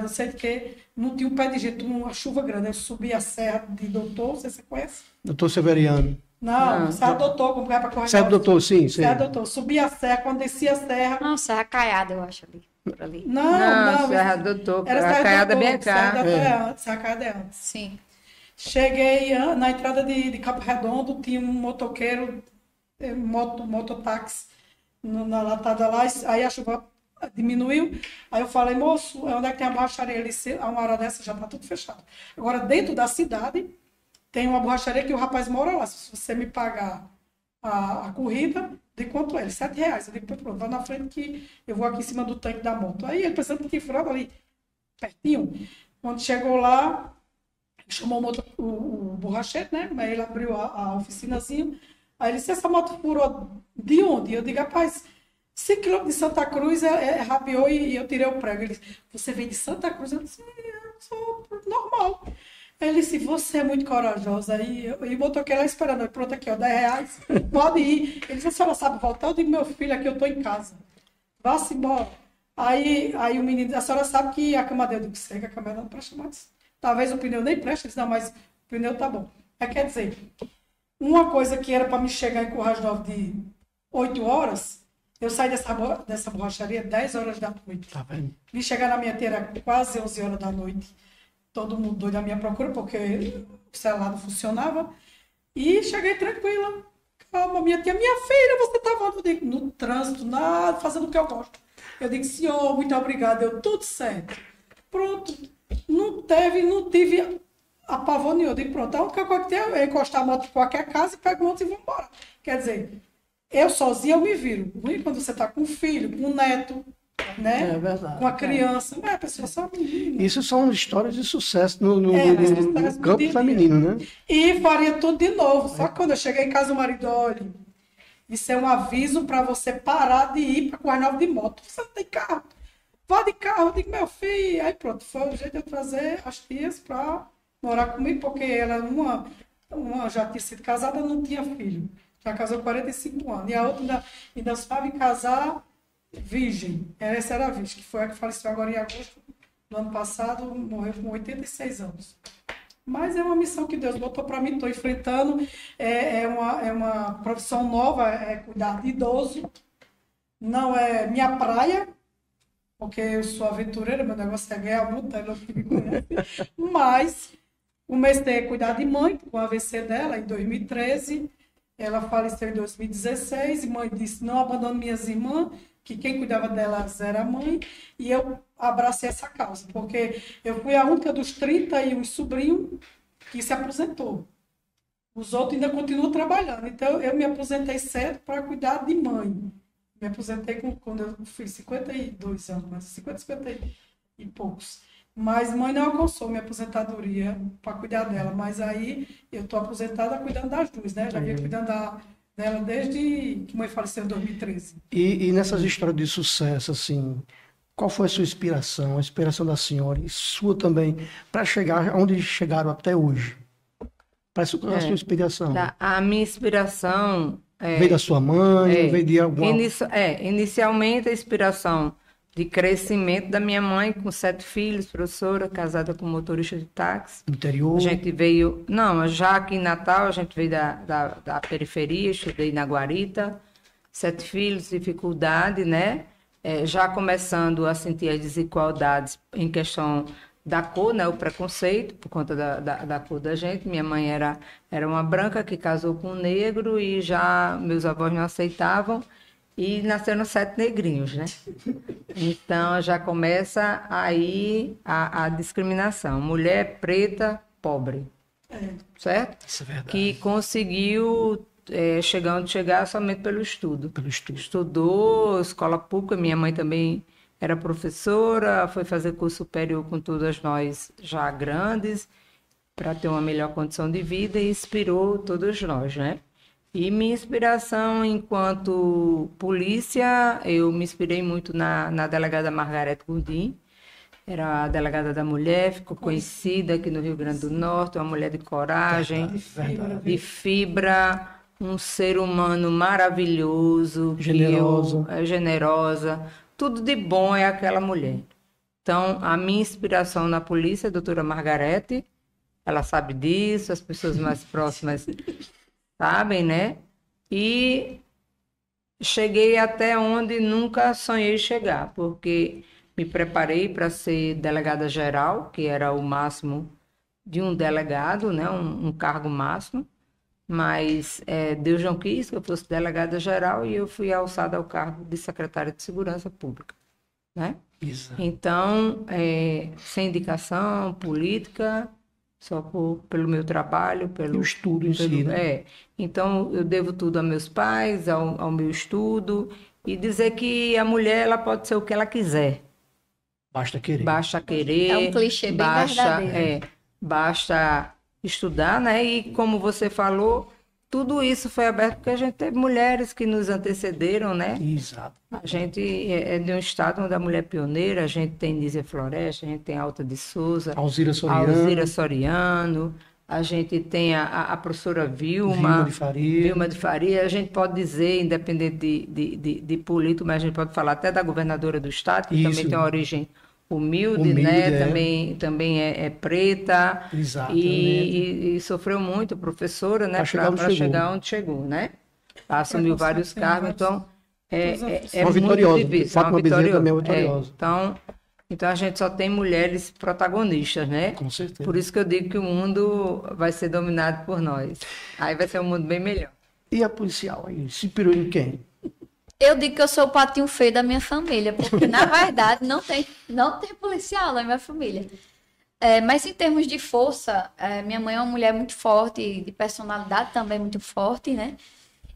Speaker 2: não sei de quê. Não tinha um pé de jeito, uma chuva grande. Eu subi a serra de Doutor, não sei se você conhece.
Speaker 1: Doutor Severiano.
Speaker 2: Não, Serra Doutor, como vai para correr.
Speaker 1: Serra Doutor, sim.
Speaker 2: Serra Doutor. Subi a serra, quando desci a serra...
Speaker 4: Não, Serra Caiada, eu acho, ali. Por ali.
Speaker 2: Não,
Speaker 3: Serra Doutor,
Speaker 2: era
Speaker 3: a
Speaker 2: Serra
Speaker 3: Caiada
Speaker 2: Doutor,
Speaker 3: bem cá.
Speaker 2: Serra Caiada é antes.
Speaker 4: Sim.
Speaker 2: Cheguei na entrada de Campo Redondo, tinha um motoqueiro, mototáxi, na latada lá, aí a chuva diminuiu, aí eu falei, moço, onde é que tem a borracharia ali? A uma hora dessa já está tudo fechado. Agora, dentro da cidade, tem uma borracharia que o rapaz mora lá, se você me pagar a corrida, de quanto é? R$7. Eu digo, pronto, vai na frente que eu vou aqui em cima do tanque da moto. Aí ele pensando que furava ali, pertinho. Quando chegou lá, chamou o borracheiro, né? Aí ele abriu a oficinazinha. Aí ele disse, essa moto furou de onde? Eu digo, rapaz, 5 km de Santa Cruz rabiou e eu tirei o prego. Ele disse, você vem de Santa Cruz? Eu disse, eu sou normal. Ele disse, você é muito corajosa. E botou aquele lá esperando. Eu, pronto, aqui, ó, R$10. Pode ir. Ele disse, a senhora sabe voltar? Eu digo, meu filho, aqui eu tô em casa. Vá-se embora. Aí o menino disse, a senhora sabe que a cama dele, eu digo, sei que a cama não presta mais. Talvez o pneu nem preste. Ele disse, não, mas o pneu tá bom. Aí quer dizer, uma coisa que era para me chegar em Currais Novos de 8 horas, eu saí dessa borracharia 10 horas da noite.
Speaker 1: Tá vendo?
Speaker 2: Vim chegar na minha terra quase 11 horas da noite. Todo mundo doido à minha procura, porque o celular não funcionava. E cheguei tranquila. Calma, minha tia, minha filha, você estava no trânsito, nada, fazendo o que eu gosto. Eu digo, senhor, muito obrigada, deu tudo certo. Pronto, não tive apavor nenhum. Eu digo, pronto, a única coisa que tem é encostar a moto em qualquer casa e pego o moto e vou embora. Quer dizer, eu sozinha eu me viro. Ruim quando você está com um filho, com um neto, né?
Speaker 1: É verdade.
Speaker 2: Com a criança. Mas a pessoa só menina.
Speaker 1: Isso são histórias de sucesso no
Speaker 2: sucesso
Speaker 1: campo
Speaker 2: dia a dia.
Speaker 1: feminino, né?
Speaker 2: E faria tudo de novo. Só que quando eu cheguei em casa, o marido, olha, isso é um aviso para você parar de ir para Currais Novos de moto. Você não tem carro. Vá de carro. Eu digo, meu filho. Aí pronto, foi o jeito de eu trazer as tias para morar comigo, porque ela, uma já tinha sido casada, não tinha filho. Já casou 45 anos. E a outra ainda estava em casar virgem. Essa era a virgem, que foi a que faleceu agora em agosto do ano passado, morreu com 86 anos. Mas é uma missão que Deus botou para mim, estou enfrentando. É uma profissão nova, é cuidar de idoso. Não é minha praia, porque eu sou aventureira, meu negócio é ganhar muito, ela que me conhece. Mas comecei a cuidar de mãe, com o AVC dela, em 2013. Ela faleceu em 2016, e mãe disse, não abandono minhas irmãs, que quem cuidava delas era a mãe, e eu abracei essa causa, porque eu fui a única dos 31 sobrinhos que se aposentou. Os outros ainda continuam trabalhando. Então, eu me aposentei cedo para cuidar de mãe. Me aposentei quando eu fiz 52 anos, mas 50 e poucos. Mas mãe não alcançou minha aposentadoria para cuidar dela. Mas aí eu estou aposentada cuidando das duas, né? Já vinha cuidando dela desde que mãe faleceu em 2013.
Speaker 1: E nessas histórias de sucesso, assim, qual foi a sua inspiração, a inspiração da senhora e sua também, para chegar onde chegaram até hoje? Qual a sua inspiração?
Speaker 3: A minha inspiração...
Speaker 1: Veio da sua mãe, veio de alguma...
Speaker 3: Inicialmente a inspiração de crescimento da minha mãe, com 7 filhos, professora, casada com motorista de táxi.
Speaker 1: Interior.
Speaker 3: A gente veio, não, já aqui em Natal, a gente veio da periferia, estudei na Guarita, 7 filhos, dificuldade, né? Já começando a sentir as desigualdades em questão da cor, né? O preconceito, por conta da cor da gente. Minha mãe era uma branca que casou com um negro e já meus avós não aceitavam. E nasceram 7 negrinhos, né? Então já começa aí a discriminação. Mulher preta, pobre. Certo?
Speaker 1: Isso é verdade.
Speaker 3: Que conseguiu chegar somente pelo estudo.
Speaker 1: Pelo estudo.
Speaker 3: Estudou escola pública, minha mãe também era professora, foi fazer curso superior com todas nós já grandes, para ter uma melhor condição de vida e inspirou todos nós, né? E minha inspiração enquanto polícia, eu me inspirei muito na delegada Margarete Gondim, era a delegada da mulher, ficou conhecida aqui no Rio Grande do Norte, uma mulher de coragem, de fibra, um ser humano maravilhoso, generosa, tudo de bom é aquela mulher. Então, a minha inspiração na polícia é a doutora Margarete, ela sabe disso, as pessoas mais próximas sabem, né? E cheguei até onde nunca sonhei chegar, porque me preparei para ser delegada geral, que era o máximo de um delegado, né? Um cargo máximo, mas Deus não quis que eu fosse delegada geral e eu fui alçada ao cargo de secretária de Segurança Pública, né?
Speaker 1: Exato.
Speaker 3: Então, sem indicação política, só pelo meu trabalho, pelo
Speaker 1: estudo em si, né?
Speaker 3: Então, eu devo tudo a meus pais, ao meu estudo, e dizer que a mulher ela pode ser o que ela quiser.
Speaker 1: Basta querer.
Speaker 3: Basta querer.
Speaker 4: É um clichê bem verdadeiro.
Speaker 3: Basta estudar, né? E como você falou, tudo isso foi aberto porque a gente teve mulheres que nos antecederam, né?
Speaker 1: Exato.
Speaker 3: A gente é de um estado onde a mulher é pioneira, a gente tem Nízia Floresta, a gente tem Alta de Souza,
Speaker 1: Alzira
Speaker 3: Soriano, a gente tem a professora Vilma de Faria, a gente pode dizer, independente de político, mas a gente pode falar até da governadora do estado, que também tem uma origem humilde, né? Também é preta.
Speaker 1: Exato.
Speaker 3: E sofreu muito, professora, né? Para chegar onde chegou, né? Assumiu vários cargos, então é
Speaker 1: uma
Speaker 3: muito
Speaker 1: vitoriosa.
Speaker 3: difícil.
Speaker 1: Fátima Bezerra também é vitoriosa.
Speaker 3: Então a gente só tem mulheres protagonistas, né?
Speaker 1: Com certeza.
Speaker 3: Por isso que eu digo que o mundo vai ser dominado por nós. Aí vai ser um mundo bem melhor.
Speaker 1: E a policial aí? Se inspirou em quem?
Speaker 4: Eu digo que eu sou o patinho feio da minha família, porque na verdade não tem policial na minha família. Mas em termos de força, minha mãe é uma mulher muito forte, de personalidade também muito forte, né?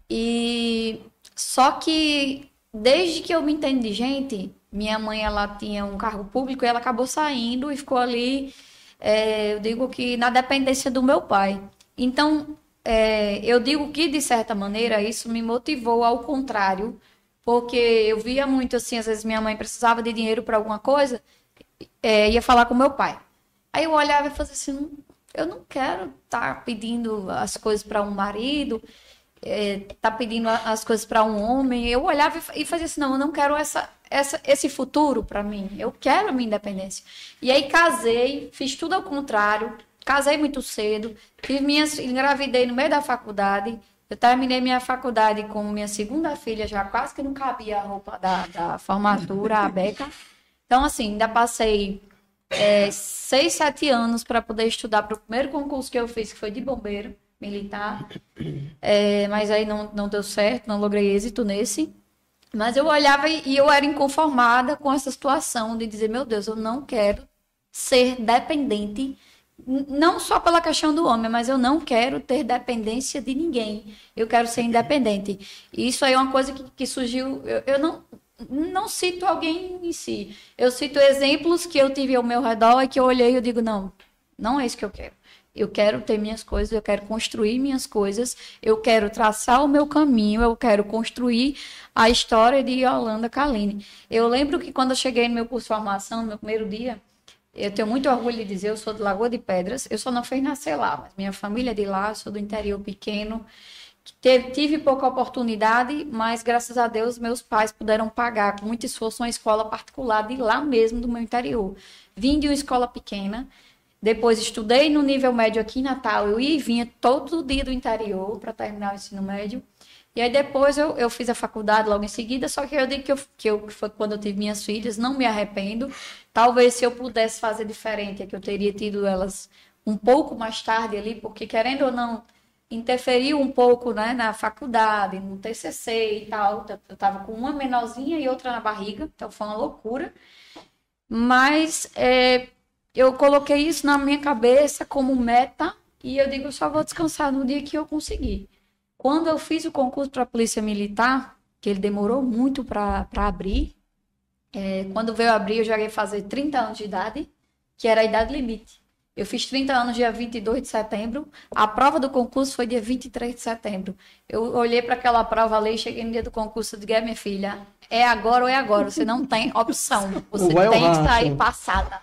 Speaker 4: E só que desde que eu me entendo de gente, minha mãe ela tinha um cargo público e ela acabou saindo e ficou ali, eu digo que na dependência do meu pai. Então, eu digo que de certa maneira isso me motivou ao contrário, porque eu via muito assim, às vezes minha mãe precisava de dinheiro para alguma coisa, ia falar com meu pai. Aí eu olhava e fazia assim, eu não quero estar pedindo as coisas para um marido, tá pedindo as coisas para um homem. Eu olhava e fazia assim, não, eu não quero esse futuro para mim, eu quero a minha independência. E aí casei, fiz tudo ao contrário, casei muito cedo, engravidei no meio da faculdade, eu terminei minha faculdade com minha segunda filha, já quase que não cabia a roupa da formatura, a beca. Então, assim, ainda passei 6, 7 anos para poder estudar para o primeiro concurso que eu fiz, que foi de bombeiro militar, mas aí não deu certo, não logrei êxito nesse. Mas eu olhava e eu era inconformada com essa situação de dizer, meu Deus, eu não quero ser dependente, não só pela questão do homem, mas eu não quero ter dependência de ninguém. Eu quero ser independente. E isso aí é uma coisa que surgiu, eu não cito alguém em si. Eu cito exemplos que eu tive ao meu redor e que eu olhei e eu digo, não é isso que eu quero. Eu quero ter minhas coisas, eu quero construir minhas coisas, eu quero traçar o meu caminho, eu quero construir a história de Yolanda Kaline. Eu lembro que quando eu cheguei no meu curso de formação, no meu primeiro dia, eu tenho muito orgulho de dizer, eu sou de Lagoa de Pedras, eu só não fiz nascer lá, mas minha família é de lá, eu sou do interior pequeno, tive pouca oportunidade, mas graças a Deus meus pais puderam pagar com muito esforço uma escola particular de lá mesmo do meu interior. Vim de uma escola pequena, depois estudei no nível médio aqui em Natal, eu ia e vinha todo dia do interior para terminar o ensino médio. E aí depois eu fiz a faculdade logo em seguida, só que eu digo que foi quando eu tive minhas filhas, não me arrependo. Talvez se eu pudesse fazer diferente, é que eu teria tido elas um pouco mais tarde ali, porque querendo ou não, interferiu um pouco, né, na faculdade, no TCC e tal. Eu estava com uma menorzinha e outra na barriga, então foi uma loucura. Mas eu coloquei isso na minha cabeça como meta e eu digo, eu só vou descansar no dia que eu conseguir. Quando eu fiz o concurso para a Polícia Militar, que ele demorou muito para abrir, quando veio abrir eu já ia fazer 30 anos de idade, que era a idade limite. Eu fiz 30 anos dia 22 de setembro, a prova do concurso foi dia 23 de setembro. Eu olhei para aquela prova ali, cheguei no dia do concurso e disse, minha filha, é agora ou é agora, você não tem opção, você tem que sair passada.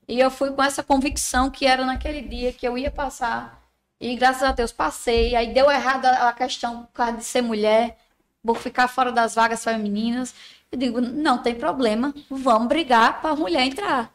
Speaker 4: E eu fui com essa convicção que era naquele dia que eu ia passar. E graças a Deus passei. Aí deu errado a questão por causa de ser mulher, por ficar fora das vagas femininas. Eu digo, não tem problema, vamos brigar para a mulher entrar.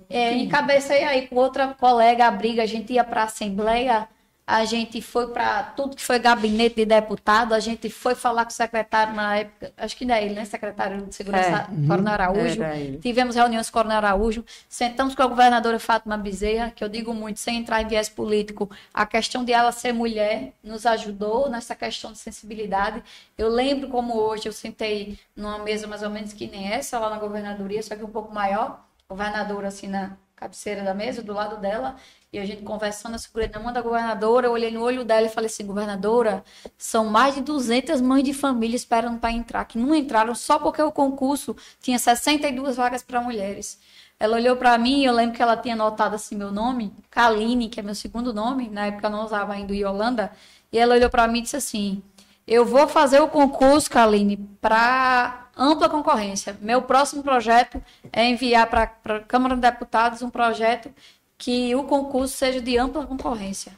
Speaker 4: Encabecei aí com outra colega a briga, a gente ia para a Assembleia, a gente foi para tudo que foi gabinete de deputado, a gente foi falar com o secretário na época, acho que não é ele, né? Secretário de Segurança, Coronel Araújo. Tivemos reuniões com o Coronel Araújo, sentamos com a governadora Fátima Bezerra, que eu digo muito, sem entrar em viés político, a questão de ela ser mulher nos ajudou nessa questão de sensibilidade. Eu lembro como hoje eu sentei numa mesa mais ou menos que nem essa, lá na governadoria, só que um pouco maior, governadora assim na cabeceira da mesa, do lado dela, e a gente conversando, eu segurei na mão da governadora, eu olhei no olho dela e falei assim, governadora, são mais de 200 mães de família esperando para entrar, que não entraram só porque o concurso tinha 62 vagas para mulheres. Ela olhou para mim, eu lembro que ela tinha anotado assim meu nome, Kaline, que é meu segundo nome, na época eu não usava ainda o Yolanda, e ela olhou para mim e disse assim, eu vou fazer o concurso, Kaline, para ampla concorrência. Meu próximo projeto é enviar para a Câmara de Deputados um projeto que o concurso seja de ampla concorrência.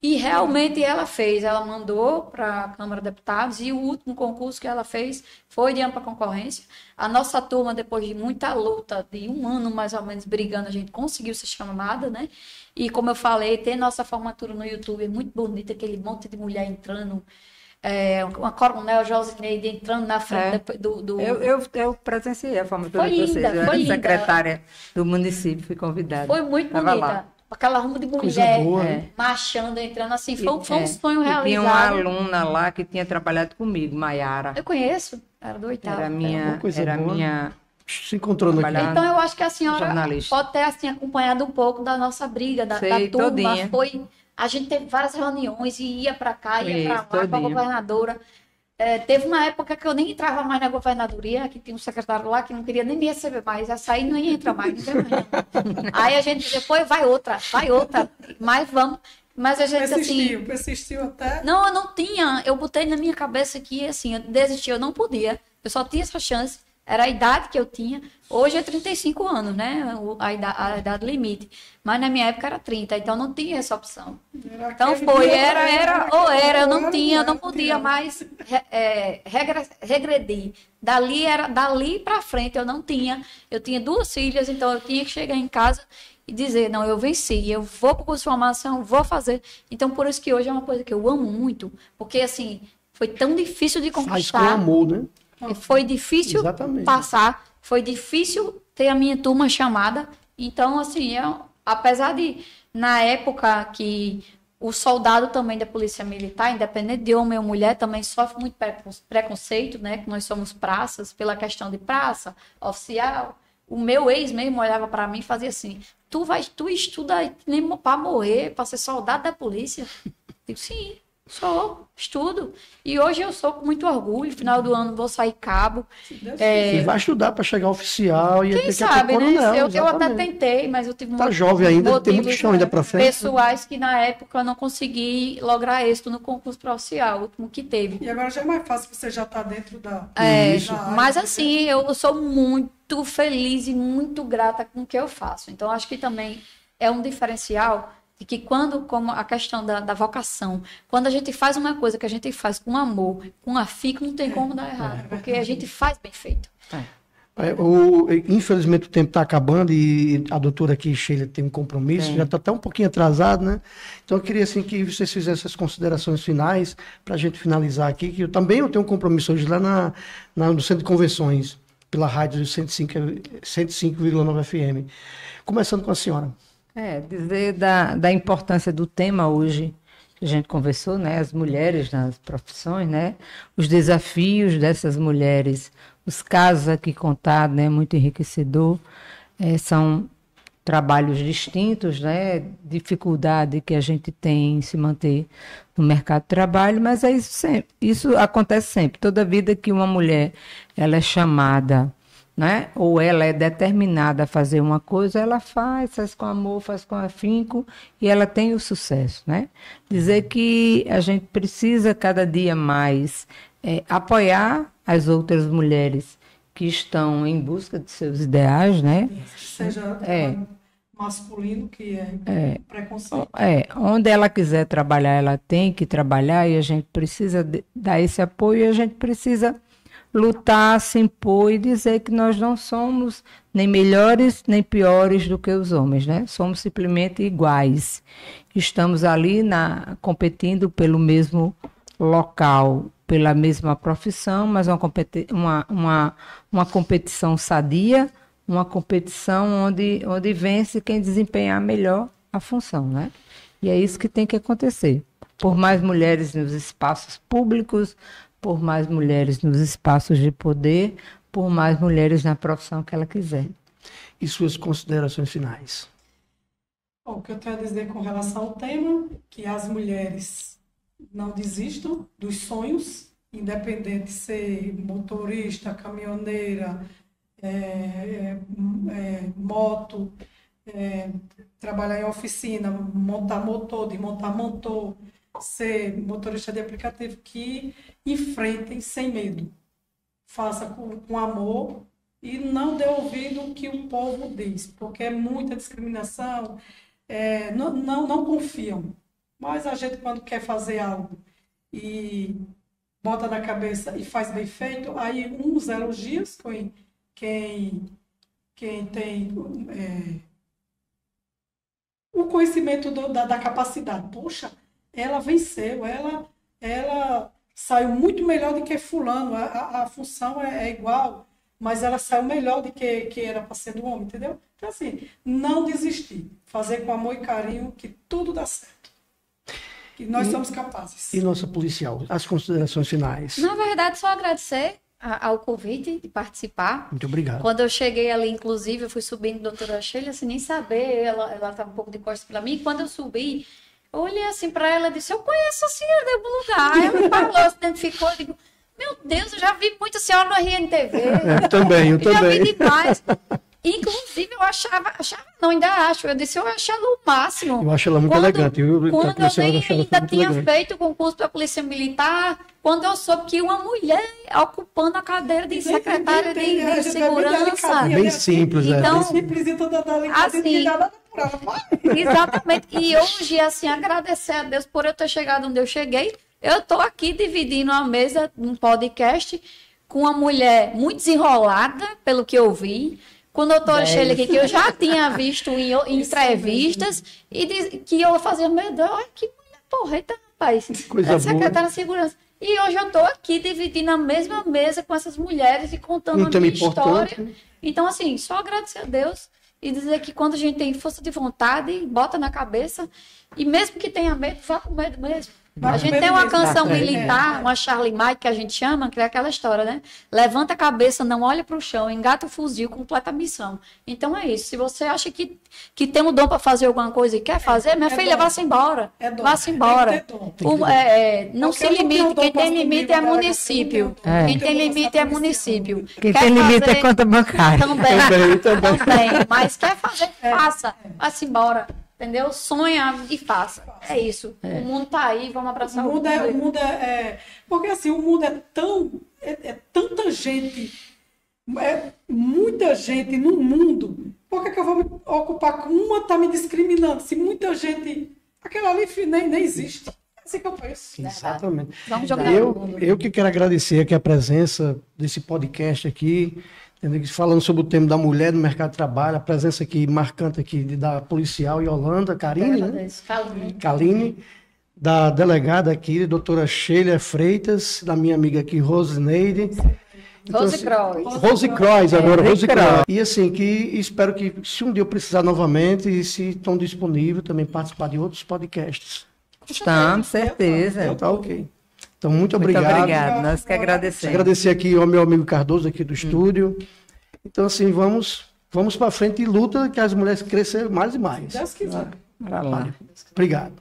Speaker 4: E realmente ela fez, ela mandou para a Câmara de Deputados e o último concurso que ela fez foi de ampla concorrência. A nossa turma, depois de muita luta, de um ano mais ou menos brigando, a gente conseguiu ser chamada, né? E como eu falei, ter nossa formatura no YouTube é muito bonita, aquele monte de mulher entrando, uma coronel Josineide entrando na frente do...
Speaker 3: Eu presenciei a formatura de vocês, eu era secretária do município, fui convidada.
Speaker 4: Foi muito bonita. Lá. Aquela ruma de mulher marchando, entrando assim, foi um sonho realizado.
Speaker 3: Tinha uma aluna lá que tinha trabalhado comigo, Maiara.
Speaker 4: Eu conheço, era do oitavo.
Speaker 3: Era minha...
Speaker 1: Se encontrou aqui.
Speaker 4: Então eu acho que a senhora pode ter assim, acompanhado um pouco da nossa briga, da turma.
Speaker 3: Todinha.
Speaker 4: A gente teve várias reuniões e ia para cá, ia para lá, com a governadora. Teve uma época que eu nem entrava mais na governadoria, que tinha um secretário lá que não queria nem me receber mais. Essa aí não ia entrar mais, não mais. Aí a gente depois vai outra, mas vamos. Mas a gente
Speaker 2: persistiu até.
Speaker 4: Não, eu não tinha. Eu botei na minha cabeça que assim, eu desisti, eu não podia. Eu só tinha essa chance. Era a idade que eu tinha. Hoje é 35 anos, né? A idade limite. Mas na minha época era 30, então não tinha essa opção. Então foi, eu não tinha, eu não podia mais regredir. Dali para frente eu não tinha. Eu tinha 2 filhas, então eu tinha que chegar em casa e dizer, não, eu venci, eu vou para o curso de formação, vou fazer. Então por isso que hoje é uma coisa que eu amo muito, porque assim, foi tão difícil de conquistar.
Speaker 1: Faz com amor, né?
Speaker 4: Foi difícil passar, foi difícil ter a minha turma chamada. Então, assim, apesar de, na época que o soldado também da Polícia Militar, independente de homem ou mulher, também sofre muito preconceito, né? Que nós somos praças, pela questão de praça, oficial. O meu ex mesmo olhava para mim e fazia assim, tu estuda nem para morrer, para ser soldado da polícia? Eu digo, sim. Estudo. E hoje eu sou com muito orgulho. Final do ano vou sair cabo.
Speaker 1: E vai estudar para chegar oficial.
Speaker 4: Quem sabe, né? Eu até tentei, mas eu tive
Speaker 1: jovem ainda, tem muito chão ainda para frente.
Speaker 4: Pessoais que na época eu não consegui lograr êxito no concurso para oficial, o último que teve.
Speaker 2: E agora já é mais fácil, você já está dentro da...
Speaker 4: Mas assim, eu sou muito feliz e muito grata com o que eu faço. Então acho que também é um diferencial de que quando, como a questão da vocação, quando a gente faz uma coisa que a gente faz com amor, com afinco, não tem como dar errado, porque a gente faz bem feito.
Speaker 1: Infelizmente o tempo está acabando e a doutora aqui, Sheila, tem um compromisso, já está até um pouquinho atrasado, né? Então eu queria assim, que vocês fizessem essas considerações finais para a gente finalizar aqui, que eu também tenho um compromisso hoje lá no Centro de Convenções, pela rádio 105,9 FM. Começando com a senhora.
Speaker 3: Dizer da importância do tema hoje, que a gente conversou, né? As mulheres nas profissões, né? Os desafios dessas mulheres, os casos aqui contados, né? Muito enriquecedor. São trabalhos distintos, né? Dificuldade que a gente tem em se manter no mercado de trabalho, mas isso acontece sempre. Toda vida que uma mulher ela é chamada, né? Ou ela é determinada a fazer uma coisa, ela faz com amor, faz com afinco e ela tem o sucesso, né? Dizer que a gente precisa cada dia mais apoiar as outras mulheres que estão em busca de seus ideais, né?
Speaker 2: Seja masculino, que preconceito.
Speaker 3: Onde ela quiser trabalhar, ela tem que trabalhar e a gente precisa dar esse apoio e a gente precisa lutar, se impor e dizer que nós não somos nem melhores nem piores do que os homens, né? Somos simplesmente iguais. Estamos ali competindo pelo mesmo local, pela mesma profissão, mas uma competição sadia, uma competição onde vence quem desempenhar melhor a função, né? E é isso que tem que acontecer. Por mais mulheres nos espaços públicos, por mais mulheres nos espaços de poder, por mais mulheres na profissão que ela quiser.
Speaker 1: E suas considerações finais?
Speaker 2: Bom, o que eu tenho a dizer com relação ao tema, que as mulheres não desistam dos sonhos, independente de ser motorista, caminhoneira, moto, trabalhar em oficina, montar motor, desmontar motor, ser motorista de aplicativo, que enfrentem sem medo. Faça com amor e não dê ouvido ao que o povo diz, porque é muita discriminação, não confiam. Mas a gente, quando quer fazer algo e bota na cabeça e faz bem feito, aí uns elogios quem tem o conhecimento da capacidade. Poxa, ela venceu, ela saiu muito melhor do que fulano, a função é igual, mas ela saiu melhor do que era para ser do homem, entendeu? Então, assim, não desistir, fazer com amor e carinho, que tudo dá certo. Que nós somos capazes.
Speaker 1: E nossa policial, as considerações finais?
Speaker 4: Na verdade, só agradecer ao convite de participar.
Speaker 1: Muito obrigado.
Speaker 4: Quando eu cheguei ali, inclusive, eu fui subindo a doutora Sheila, sem nem saber, ela estava um pouco de costas para mim, e quando eu subi, eu olhei assim para ela e disse, eu conheço a senhora de algum lugar. Ela falou, se identificou, eu digo, meu Deus, eu já vi muita senhora no RNTV.
Speaker 1: Eu também.
Speaker 4: Já vi demais. Inclusive, eu achava, não, ainda acho, eu disse, eu acho ela o máximo.
Speaker 1: Eu acho ela muito elegante.
Speaker 4: Quando eu nem ainda tinha feito o concurso para a Polícia Militar, quando eu soube que uma mulher ocupando a cadeira de secretária de segurança.
Speaker 1: Bem simples,
Speaker 4: então,
Speaker 2: assim,
Speaker 4: exatamente. E hoje, assim, agradecer a Deus por eu ter chegado onde eu cheguei. Eu estou aqui dividindo a mesa num podcast com uma mulher muito desenrolada, pelo que eu vi, com a doutora Sheila aqui, que eu já tinha visto em entrevistas, e que eu fazia, meu Deus, olha que mulher porreta, rapaz.
Speaker 1: Coisa
Speaker 4: secretária de segurança. E hoje eu estou aqui dividindo a mesma mesa com essas mulheres e contando a minha história. Então, assim, só agradecer a Deus e dizer que quando a gente tem força de vontade, bota na cabeça, e mesmo que tenha medo, vá com medo mesmo. A gente tem uma canção militar, uma Charlie Mike, que a gente chama, que é aquela história, né? Levanta a cabeça, não olha para o chão, engata o fuzil, completa a missão. Então é isso. Se você acha que tem um dom para fazer alguma coisa e quer fazer, minha filha, vá-se embora. Vá-se embora. Não se limite. Quem tem limite é município. Quem tem limite é município.
Speaker 3: Quem tem limite é conta bancária.
Speaker 4: Também. Mas quer fazer, faça. Vá-se embora. Entendeu? Sonha e faça. É isso. O mundo tá aí, vamos abraçar o mundo.
Speaker 2: Porque assim, o mundo é tão... tanta gente... muita gente no mundo Por que eu vou me ocupar com uma, tá me discriminando? Se muita gente... Aquela ali nem existe. É assim que eu penso.
Speaker 1: Exatamente.
Speaker 4: Vamos jogar no mundo.
Speaker 1: Eu que quero agradecer aqui a presença desse podcast aqui, entendeu? Falando sobre o tema da mulher no mercado de trabalho, a presença aqui marcante aqui da policial Yolanda, Karine, né? Kaline, da delegada aqui, doutora Sheila Freitas, da minha amiga aqui, Rosineide. Então,
Speaker 4: Rose Croix.
Speaker 1: Rose Croix, agora, Rose
Speaker 3: Croix.
Speaker 1: Croix. E assim, que espero que, se um dia eu precisar novamente, se estão disponíveis, também participar de outros podcasts.
Speaker 3: Estamos, certeza.
Speaker 1: Então, tá ok. Então, muito
Speaker 3: Muito
Speaker 1: obrigado.
Speaker 3: obrigado. Nós que agradecemos.
Speaker 1: Agradecer aqui ao meu amigo Cardoso aqui do estúdio. Então, assim, vamos para frente e luta que as mulheres cresçam mais e mais.
Speaker 2: Deus quiser.
Speaker 3: Pra lá.
Speaker 1: Obrigado.